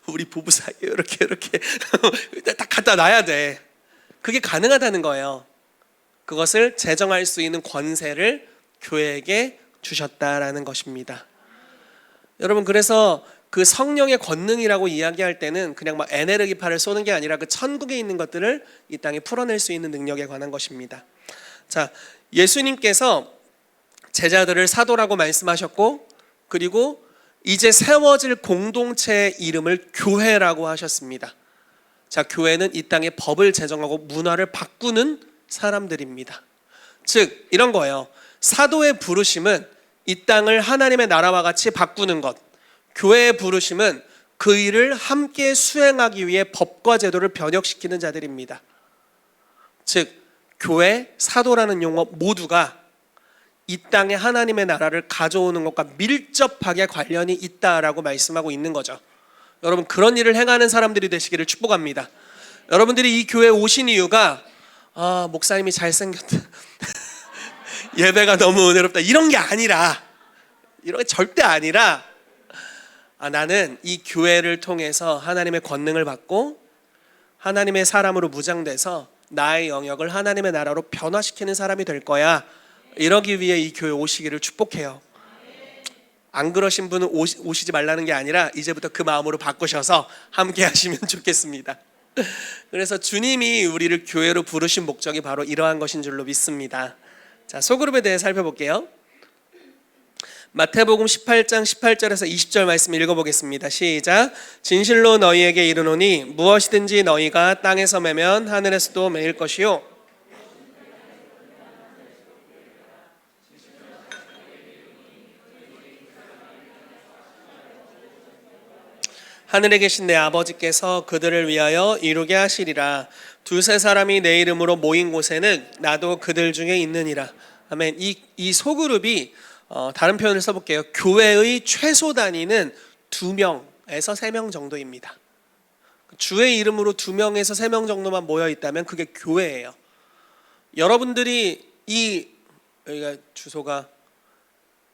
우리 부부 사이에 이렇게 딱 갖다 놔야 돼. 그게 가능하다는 거예요. 그것을 제정할 수 있는 권세를 교회에게 주셨다라는 것입니다. 여러분, 그래서 그 성령의 권능이라고 이야기할 때는 그냥 막 에네르기파를 쏘는 게 아니라 그 천국에 있는 것들을 이 땅에 풀어낼 수 있는 능력에 관한 것입니다. 자, 예수님께서 제자들을 사도라고 말씀하셨고, 그리고 이제 세워질 공동체의 이름을 교회라고 하셨습니다. 자, 교회는 이 땅에 법을 제정하고 문화를 바꾸는 사람들입니다. 즉 이런 거예요. 사도의 부르심은 이 땅을 하나님의 나라와 같이 바꾸는 것, 교회의 부르심은 그 일을 함께 수행하기 위해 법과 제도를 변혁시키는 자들입니다. 즉 교회, 사도라는 용어 모두가 이 땅에 하나님의 나라를 가져오는 것과 밀접하게 관련이 있다라고 말씀하고 있는 거죠. 여러분, 그런 일을 행하는 사람들이 되시기를 축복합니다. 여러분들이 이 교회에 오신 이유가 목사님이 잘생겼다, 예배가 너무 은혜롭다, 이런 게 아니라, 이런 게 절대 아니라, 나는 이 교회를 통해서 하나님의 권능을 받고 하나님의 사람으로 무장돼서 나의 영역을 하나님의 나라로 변화시키는 사람이 될 거야. 이러기 위해 이 교회 오시기를 축복해요. 안 그러신 분은 오시지 말라는 게 아니라 이제부터 그 마음으로 바꾸셔서 함께 하시면 좋겠습니다. 그래서 주님이 우리를 교회로 부르신 목적이 바로 이러한 것인 줄로 믿습니다. 자, 소그룹에 대해 살펴볼게요. 마태복음 18장 18절에서 20절 말씀 읽어보겠습니다. 시작. 진실로 너희에게 이르노니 무엇이든지 너희가 땅에서 매면 하늘에서도 매일 것이요 하늘에 계신 내 아버지께서 그들을 위하여 이루게 하시리라. 두세 사람이 내 이름으로 모인 곳에는 나도 그들 중에 있느니라. 아멘. 이 소그룹이 다른 표현을 써볼게요. 교회의 최소 단위는 2명에서 3명 정도입니다. 주의 이름으로 2명에서 3명 정도만 모여 있다면 그게 교회예요. 여러분들이 여기가 주소가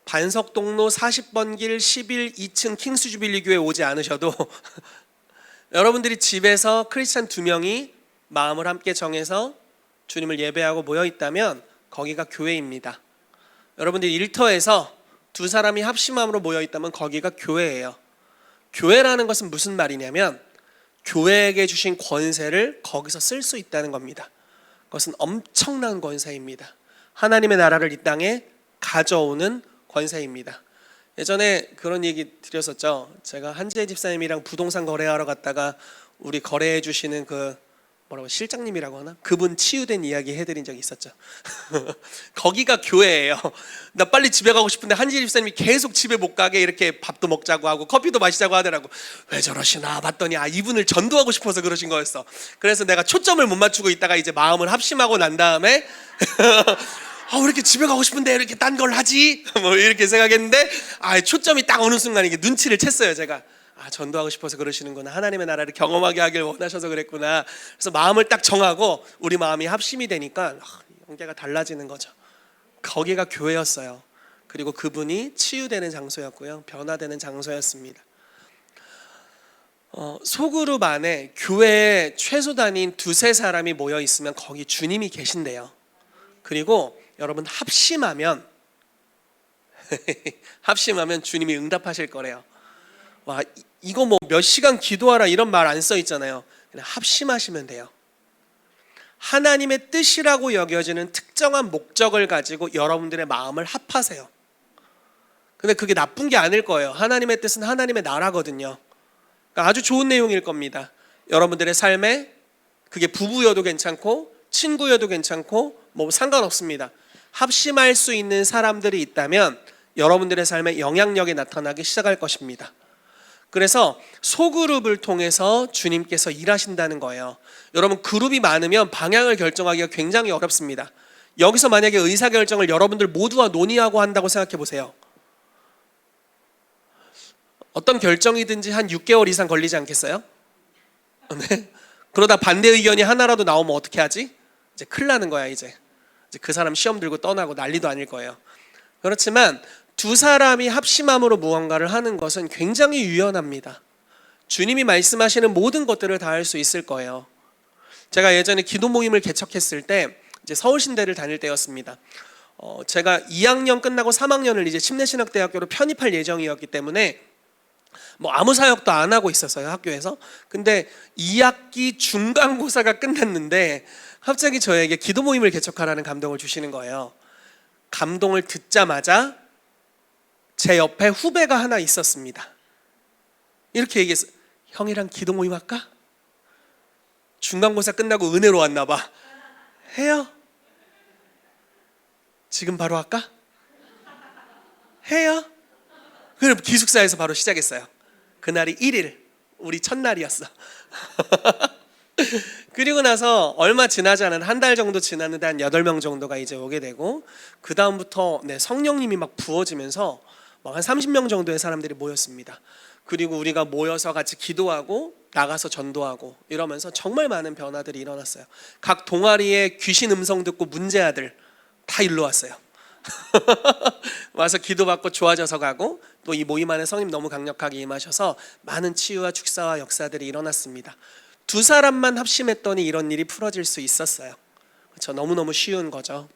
반석동로 40번 길 11 2층 킹스주빌리 교회 오지 않으셔도 여러분들이 집에서 크리스찬 2명이 마음을 함께 정해서 주님을 예배하고 모여 있다면 거기가 교회입니다. 여러분들이 일터에서 2사람이 합심함으로 모여 있다면 거기가 교회예요. 교회라는 것은 무슨 말이냐면 교회에게 주신 권세를 거기서 쓸 수 있다는 겁니다. 그것은 엄청난 권세입니다. 하나님의 나라를 이 땅에 가져오는 권세입니다. 예전에 그런 얘기 드렸었죠. 제가 한지혜 집사님이랑 부동산 거래하러 갔다가 우리 거래해 주시는 실장님이라고 하나? 그분 치유된 이야기 해드린 적이 있었죠. 거기가 교회예요. 나 빨리 집에 가고 싶은데 한지혜 집사님이 계속 집에 못 가게 이렇게 밥도 먹자고 하고 커피도 마시자고 하더라고. 왜 저러시나 봤더니 이분을 전도하고 싶어서 그러신 거였어. 그래서 내가 초점을 못 맞추고 있다가 이제 마음을 합심하고 난 다음에 왜 이렇게 집에 가고 싶은데 이렇게 딴 걸 하지? 이렇게 생각했는데 초점이 딱 어느 순간 이게 눈치를 챘어요. 제가 전도하고 싶어서 그러시는구나. 하나님의 나라를 경험하게 하길 원하셔서 그랬구나. 그래서 마음을 딱 정하고 우리 마음이 합심이 되니까 관계가 달라지는 거죠. 거기가 교회였어요. 그리고 그분이 치유되는 장소였고요, 변화되는 장소였습니다. 소그룹 안에 교회에 최소 단위인 2-3사람이 모여 있으면 거기 주님이 계신대요. 그리고 여러분 합심하면 주님이 응답하실 거래요. 와, 이거 몇 시간 기도하라 이런 말 안 써 있잖아요. 그냥 합심하시면 돼요. 하나님의 뜻이라고 여겨지는 특정한 목적을 가지고 여러분들의 마음을 합하세요. 근데 그게 나쁜 게 아닐 거예요. 하나님의 뜻은 하나님의 나라거든요. 그러니까 아주 좋은 내용일 겁니다. 여러분들의 삶에 그게 부부여도 괜찮고 친구여도 괜찮고 상관없습니다. 합심할 수 있는 사람들이 있다면 여러분들의 삶에 영향력이 나타나기 시작할 것입니다. 그래서 소그룹을 통해서 주님께서 일하신다는 거예요. 여러분, 그룹이 많으면 방향을 결정하기가 굉장히 어렵습니다. 여기서 만약에 의사결정을 여러분들 모두와 논의하고 한다고 생각해 보세요. 어떤 결정이든지 한 6개월 이상 걸리지 않겠어요? 네? 그러다 반대 의견이 하나라도 나오면 어떻게 하지? 이제 큰일 나는 거야. 이제 그 사람 시험 들고 떠나고 난리도 아닐 거예요. 그렇지만 2사람이 합심함으로 무언가를 하는 것은 굉장히 유연합니다. 주님이 말씀하시는 모든 것들을 다 할 수 있을 거예요. 제가 예전에 기도 모임을 개척했을 때 이제 서울신대를 다닐 때였습니다. 제가 2학년 끝나고 3학년을 이제 침례신학대학교로 편입할 예정이었기 때문에 아무 사역도 안 하고 있었어요, 학교에서. 근데 2학기 중간고사가 끝났는데 갑자기 저에게 기도 모임을 개척하라는 감동을 주시는 거예요. 감동을 듣자마자 제 옆에 후배가 하나 있었습니다. 이렇게 얘기했어요. 형이랑 기도 모임 할까? 중간고사 끝나고 은혜로 왔나 봐. 해요? 지금 바로 할까? 해요? 그럼 기숙사에서 바로 시작했어요. 그날이 1일, 우리 첫날이었어. 그리고 나서 얼마 지나지 않은 한 달 정도 지났는데 한 8명 정도가 이제 오게 되고, 그 다음부터 성령님이 막 부어지면서 한 30명 정도의 사람들이 모였습니다. 그리고 우리가 모여서 같이 기도하고 나가서 전도하고 이러면서 정말 많은 변화들이 일어났어요. 각 동아리에 귀신 음성 듣고 문제아들 다 일로 왔어요. 와서 기도받고 좋아져서 가고, 또 이 모임 안에 성님 너무 강력하게 임하셔서 많은 치유와 축사와 역사들이 일어났습니다. 2사람만 합심했더니 이런 일이 풀어질 수 있었어요. 그렇죠? 너무너무 쉬운 거죠.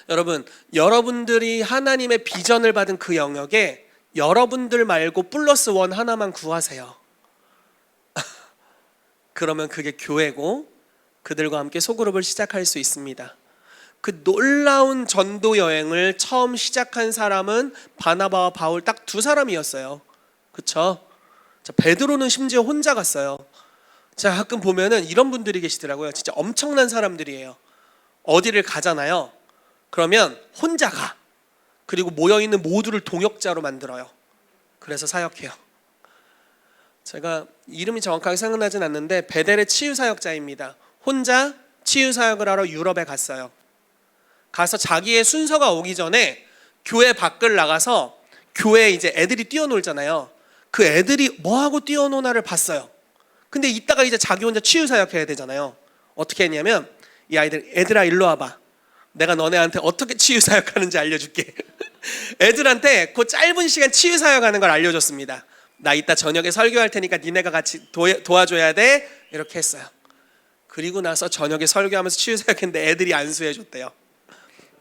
여러분, 여러분들이 하나님의 비전을 받은 그 영역에 여러분들 말고 +1 하나만 구하세요. 그러면 그게 교회고 그들과 함께 소그룹을 시작할 수 있습니다. 그 놀라운 전도 여행을 처음 시작한 사람은 바나바와 바울 딱 두 사람이었어요. 그쵸? 자, 베드로는 심지어 혼자 갔어요. 자, 가끔 보면은 이런 분들이 계시더라고요. 진짜 엄청난 사람들이에요. 어디를 가잖아요. 그러면 혼자 가. 그리고 모여있는 모두를 동역자로 만들어요. 그래서 사역해요. 제가 이름이 정확하게 생각나진 않는데 베델의 치유사역자입니다. 혼자 치유사역을 하러 유럽에 갔어요. 가서 자기의 순서가 오기 전에 교회 밖을 나가서 교회에 이제 애들이 뛰어놀잖아요. 그 애들이 뭐하고 뛰어노나를 봤어요. 근데 이따가 이제 자기 혼자 치유사역해야 되잖아요. 어떻게 했냐면 이 아이들, 애들아 일로 와봐. 내가 너네한테 어떻게 치유사역하는지 알려줄게. 애들한테 그 짧은 시간 치유사역하는 걸 알려줬습니다. 나 이따 저녁에 설교할 테니까 니네가 같이 도와줘야 돼. 이렇게 했어요. 그리고 나서 저녁에 설교하면서 치유사역했는데 애들이 안수해줬대요.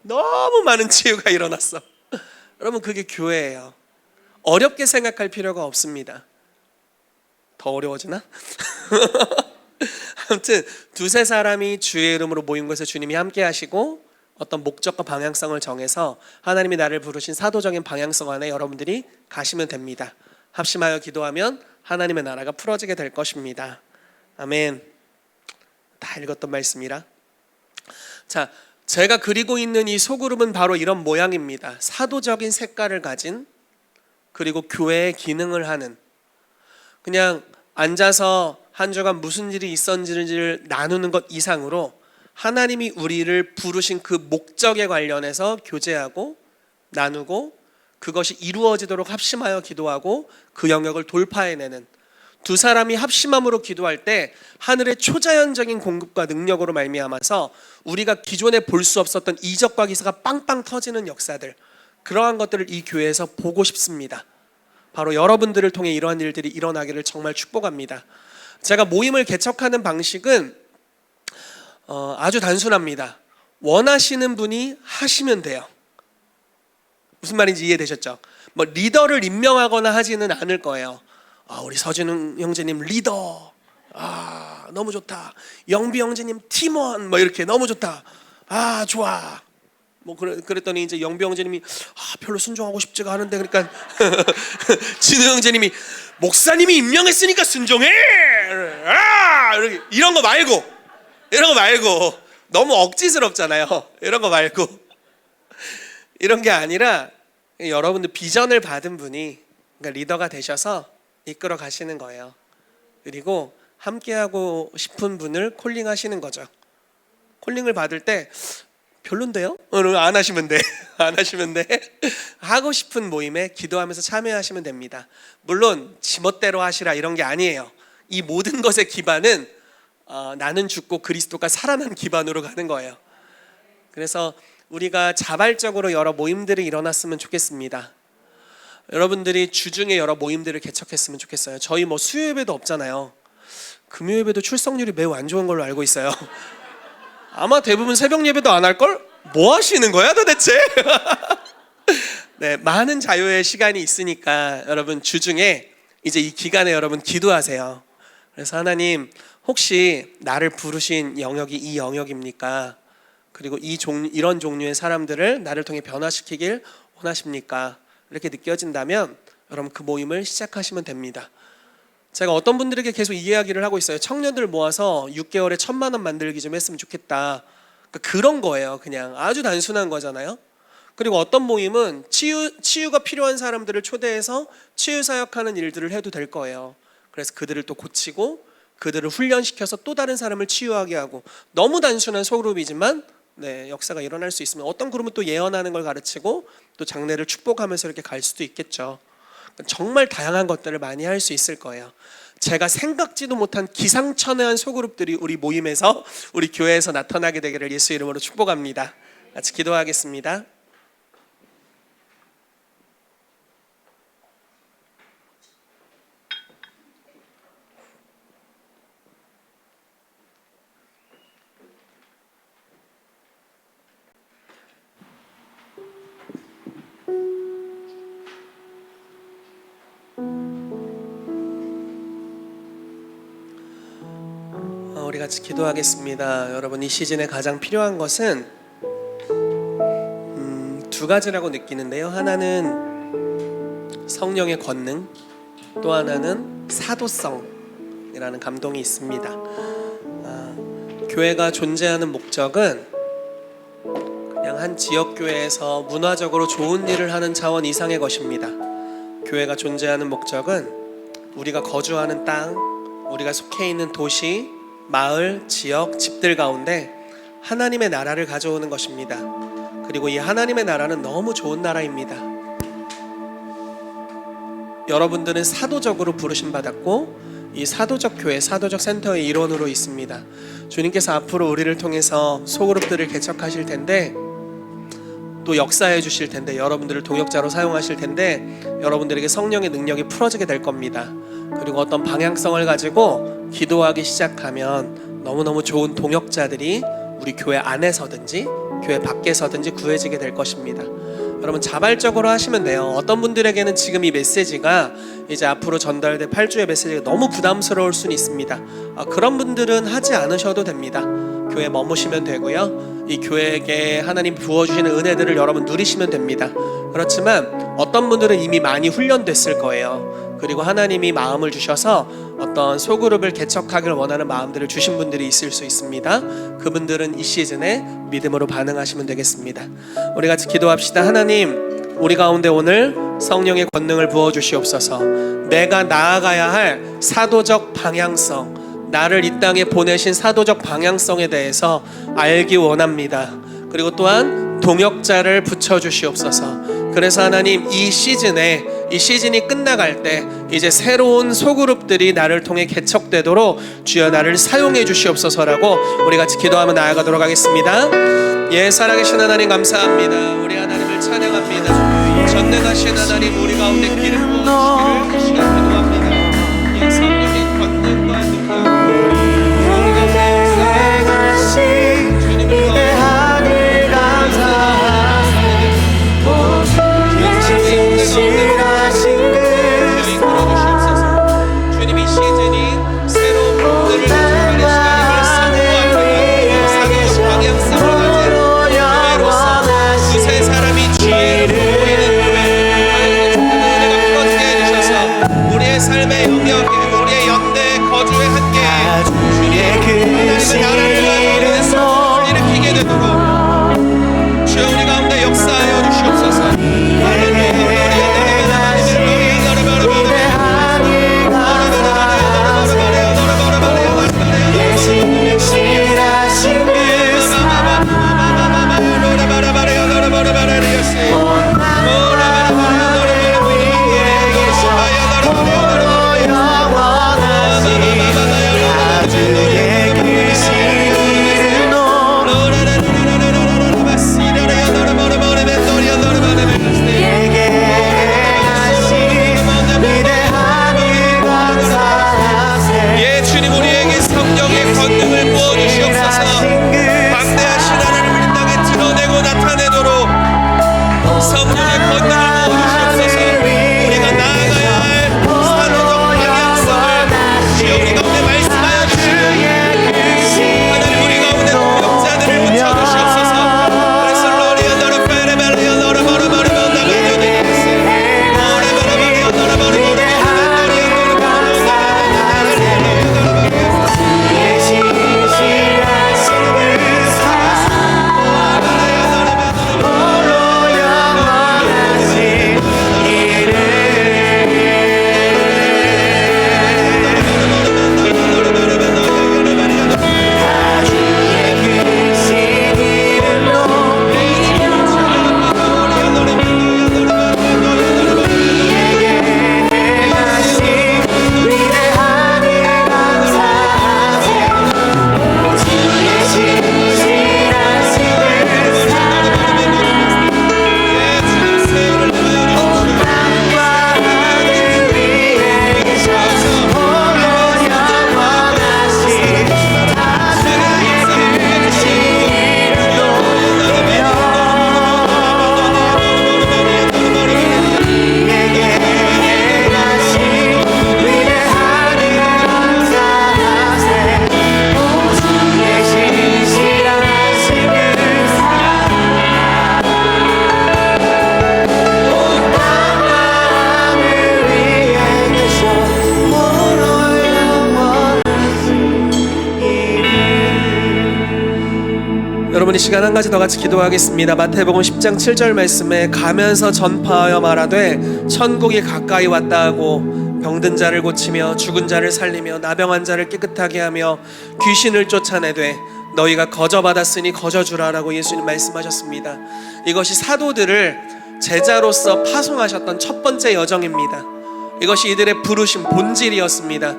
너무 많은 치유가 일어났어. 여러분, 그게 교회예요. 어렵게 생각할 필요가 없습니다. 더 어려워지나? 아무튼 두세 사람이 주의 이름으로 모인 것에 주님이 함께 하시고 어떤 목적과 방향성을 정해서 하나님이 나를 부르신 사도적인 방향성 안에 여러분들이 가시면 됩니다. 합심하여 기도하면 하나님의 나라가 풀어지게 될 것입니다. 아멘. 다 읽었던 말씀이라. 자, 제가 그리고 있는 이 소그룹은 바로 이런 모양입니다. 사도적인 색깔을 가진, 그리고 교회의 기능을 하는, 그냥 앉아서 한 주간 무슨 일이 있었는지를 나누는 것 이상으로 하나님이 우리를 부르신 그 목적에 관련해서 교제하고 나누고 그것이 이루어지도록 합심하여 기도하고 그 영역을 돌파해내는, 두 사람이 합심함으로 기도할 때 하늘의 초자연적인 공급과 능력으로 말미암아서 우리가 기존에 볼 수 없었던 이적과 기사가 빵빵 터지는 역사들, 그러한 것들을 이 교회에서 보고 싶습니다. 바로 여러분들을 통해 이러한 일들이 일어나기를 정말 축복합니다. 제가 모임을 개척하는 방식은 아주 단순합니다. 원하시는 분이 하시면 돼요. 무슨 말인지 이해되셨죠? 뭐 리더를 임명하거나 하지는 않을 거예요. 우리 서진웅 형제님 리더, 너무 좋다. 영비 형제님 팀원, 뭐 이렇게 너무 좋다. 좋아. 뭐 그랬더니 이제 영비 형제님이 별로 순종하고 싶지가 않은데, 그러니까 진우 형제님이 목사님이 임명했으니까 순종해. 이런 거 말고 너무 억지스럽잖아요. 이런 거 말고 이런 게 아니라 여러분들 비전을 받은 분이, 그러니까 리더가 되셔서 이끌어 가시는 거예요. 그리고 함께하고 싶은 분을 콜링하시는 거죠. 콜링을 받을 때 별론데요? 안 하시면 돼. 안 하시면 돼. 하고 싶은 모임에 기도하면서 참여하시면 됩니다. 물론 지멋대로 하시라 이런 게 아니에요. 이 모든 것의 기반은 나는 죽고 그리스도가 살아난 기반으로 가는 거예요. 그래서 우리가 자발적으로 여러 모임들이 일어났으면 좋겠습니다. 여러분들이 주중에 여러 모임들을 개척했으면 좋겠어요. 저희 뭐 수요예배도 없잖아요. 금요예배도 출석률이 매우 안 좋은 걸로 알고 있어요. 아마 대부분 새벽 예배도 안 할걸? 뭐 하시는 거야 도대체? 네, 많은 자유의 시간이 있으니까 여러분 주중에 이제 이 기간에 여러분 기도하세요. 그래서 하나님, 혹시 나를 부르신 영역이 이 영역입니까? 그리고 이런 종류의 사람들을 나를 통해 변화시키길 원하십니까? 이렇게 느껴진다면 여러분 그 모임을 시작하시면 됩니다. 제가 어떤 분들에게 계속 이 이야기를 하고 있어요. 청년들 모아서 6개월에 1,000만 원 만들기 좀 했으면 좋겠다. 그러니까 그런 거예요. 그냥 아주 단순한 거잖아요. 그리고 어떤 모임은 치유가 필요한 사람들을 초대해서 치유 사역하는 일들을 해도 될 거예요. 그래서 그들을 또 고치고 그들을 훈련시켜서 또 다른 사람을 치유하게 하고, 너무 단순한 소그룹이지만 역사가 일어날 수 있으면, 어떤 그룹은 또 예언하는 걸 가르치고 또 장례를 축복하면서 이렇게 갈 수도 있겠죠. 정말 다양한 것들을 많이 할 수 있을 거예요. 제가 생각지도 못한 기상천외한 소그룹들이 우리 모임에서, 우리 교회에서 나타나게 되기를 예수 이름으로 축복합니다. 같이 기도하겠습니다. 우리 같이 기도하겠습니다. 여러분, 이 시즌에 가장 필요한 것은 두 가지라고 느끼는데요. 하나는 성령의 권능, 또 하나는 사도성이라는 감동이 있습니다. 교회가 존재하는 목적은 그냥 한 지역교회에서 문화적으로 좋은 일을 하는 차원 이상의 것입니다. 교회가 존재하는 목적은 우리가 거주하는 땅, 우리가 속해 있는 도시, 마을, 지역, 집들 가운데 하나님의 나라를 가져오는 것입니다. 그리고 이 하나님의 나라는 너무 좋은 나라입니다. 여러분들은 사도적으로 부르심 받았고 이 사도적 교회, 사도적 센터의 일원으로 있습니다. 주님께서 앞으로 우리를 통해서 소그룹들을 개척하실 텐데 또 역사해 주실 텐데 여러분들을 동역자로 사용하실 텐데 여러분들에게 성령의 능력이 풀어지게 될 겁니다. 그리고 어떤 방향성을 가지고 기도하기 시작하면 너무너무 좋은 동역자들이 우리 교회 안에서든지 교회 밖에서든지 구해지게 될 것입니다. 여러분 자발적으로 하시면 돼요. 어떤 분들에게는 지금 이 메시지가 이제 앞으로 전달될 8주의 메시지가 너무 부담스러울 수는 있습니다. 그런 분들은 하지 않으셔도 됩니다. 교회에 머무시면 되고요. 이 교회에게 하나님 부어주시는 은혜들을 여러분 누리시면 됩니다. 그렇지만 어떤 분들은 이미 많이 훈련됐을 거예요. 그리고 하나님이 마음을 주셔서 어떤 소그룹을 개척하기를 원하는 마음들을 주신 분들이 있을 수 있습니다. 그분들은 이 시즌에 믿음으로 반응하시면 되겠습니다. 우리 같이 기도합시다. 하나님, 우리 가운데 오늘 성령의 권능을 부어주시옵소서. 내가 나아가야 할 사도적 방향성, 나를 이 땅에 보내신 사도적 방향성에 대해서 알기 원합니다. 그리고 또한 동역자를 붙여주시옵소서. 그래서 하나님 이 시즌이 끝나갈 때 이제 새로운 소그룹들이 나를 통해 개척되도록 주여 나를 사용해 주시옵소서라고 우리 같이 기도하며 나아가도록 하겠습니다. 예, 살아계신 하나님 감사합니다. 우리 하나님을 찬양합니다. 전능하신 하나님 우리 가운데 기름 부어주시기를 기도합니다. 예, 성령의 권능과 능력 삶의 영역에 우리의 연대 거주의 한계 주님의 나라를 가지고 일으키게 되도록 주여 우리 가운데 역사하여 주시옵소서. 주의 계시 여러분 이 시간 한 가지 더 같이 기도하겠습니다. 마태복음 10장 7절 말씀에 가면서 전파하여 말하되 천국이 가까이 왔다 하고 병든 자를 고치며 죽은 자를 살리며 나병한 자를 깨끗하게 하며 귀신을 쫓아내되 너희가 거저받았으니 거저주라라고 예수님 말씀하셨습니다. 이것이 사도들을 제자로서 파송하셨던 첫 번째 여정입니다. 이것이 이들의 부르심 본질이었습니다.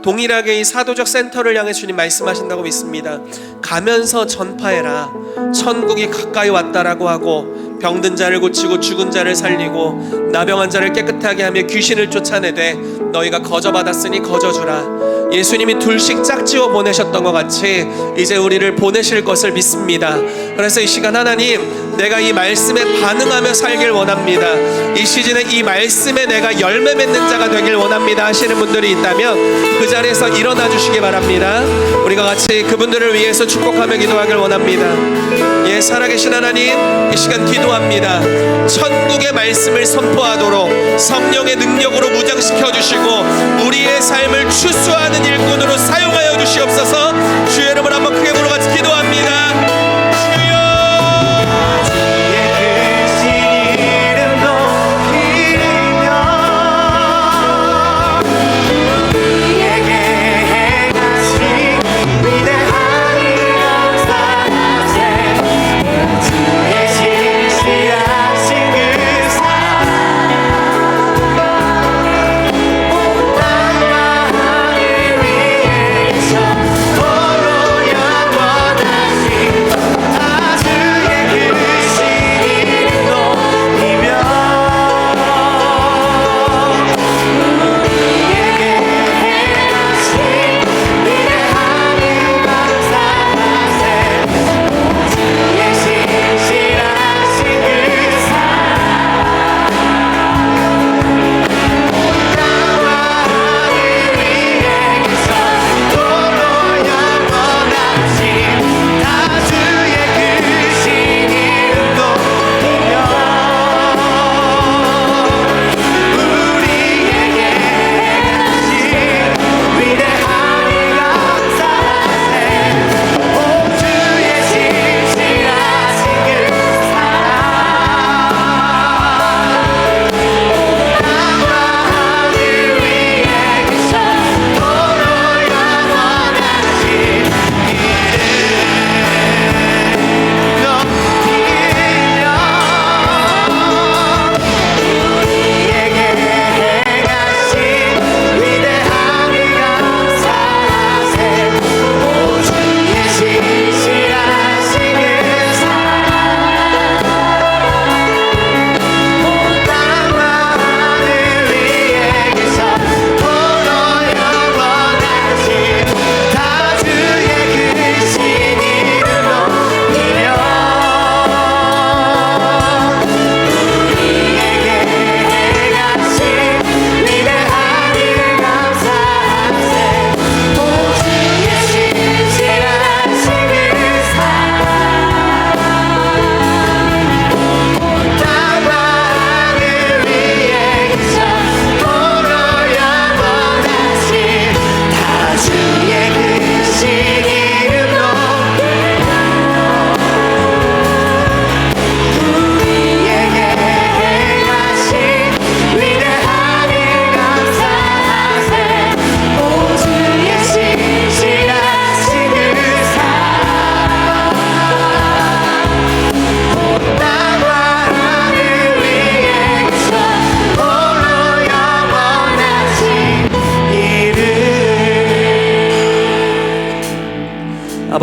동일하게 이 사도적 센터를 향해 주님 말씀하신다고 믿습니다. 가면서 전파해라. 천국이 가까이 왔다라고 하고 병든 자를 고치고 죽은 자를 살리고 나병한 자를 깨끗하게 하며 귀신을 쫓아내되 너희가 거저받았으니 거저주라. 예수님이 둘씩 짝지어 보내셨던 것 같이 이제 우리를 보내실 것을 믿습니다. 그래서 이 시간 하나님, 내가 이 말씀에 반응하며 살길 원합니다. 이 시즌에 이 말씀에 내가 열매 맺는 자가 되길 원합니다 하시는 분들이 있다면 그 자리에서 일어나 주시기 바랍니다. 우리가 같이 그분들을 위해서 축복하며 기도하길 원합니다. 예, 살아계신 하나님, 이 시간 기도합니다. 천국의 말씀을 선포하도록 성령의 능력으로 무장시켜 주시고 우리의 삶을 추수하는 일꾼으로 사용하여 주시옵소서. 주의 이름을 한번 크게 부르고 같이 기도합니다.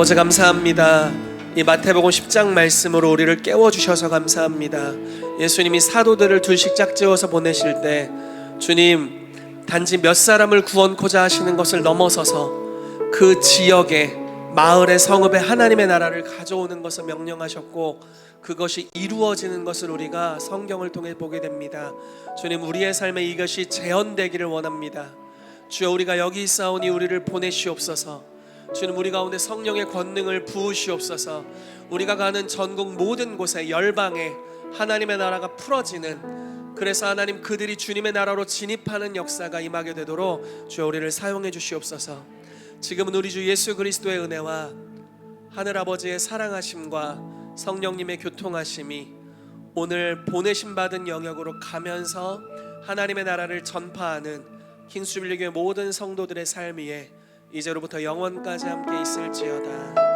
아버지 감사합니다. 이 마태복음 10장 말씀으로 우리를 깨워주셔서 감사합니다. 예수님이 사도들을 둘씩 짝지어서 보내실 때 주님, 단지 몇 사람을 구원코자 하시는 것을 넘어서서 그 지역에, 마을에, 성읍에 하나님의 나라를 가져오는 것을 명령하셨고 그것이 이루어지는 것을 우리가 성경을 통해 보게 됩니다. 주님, 우리의 삶에 이것이 재현되기를 원합니다. 주여, 우리가 여기 있사오니 우리를 보내시옵소서. 주님, 우리 가운데 성령의 권능을 부으시옵소서. 우리가 가는 전국 모든 곳에, 열방에 하나님의 나라가 풀어지는, 그래서 하나님 그들이 주님의 나라로 진입하는 역사가 임하게 되도록 주여 우리를 사용해 주시옵소서. 지금은 우리 주 예수 그리스도의 은혜와 하늘아버지의 사랑하심과 성령님의 교통하심이 오늘 보내심 받은 영역으로 가면서 하나님의 나라를 전파하는 킹스주빌리교회 모든 성도들의 삶 위에 이제로부터 영원까지 함께 있을지어다.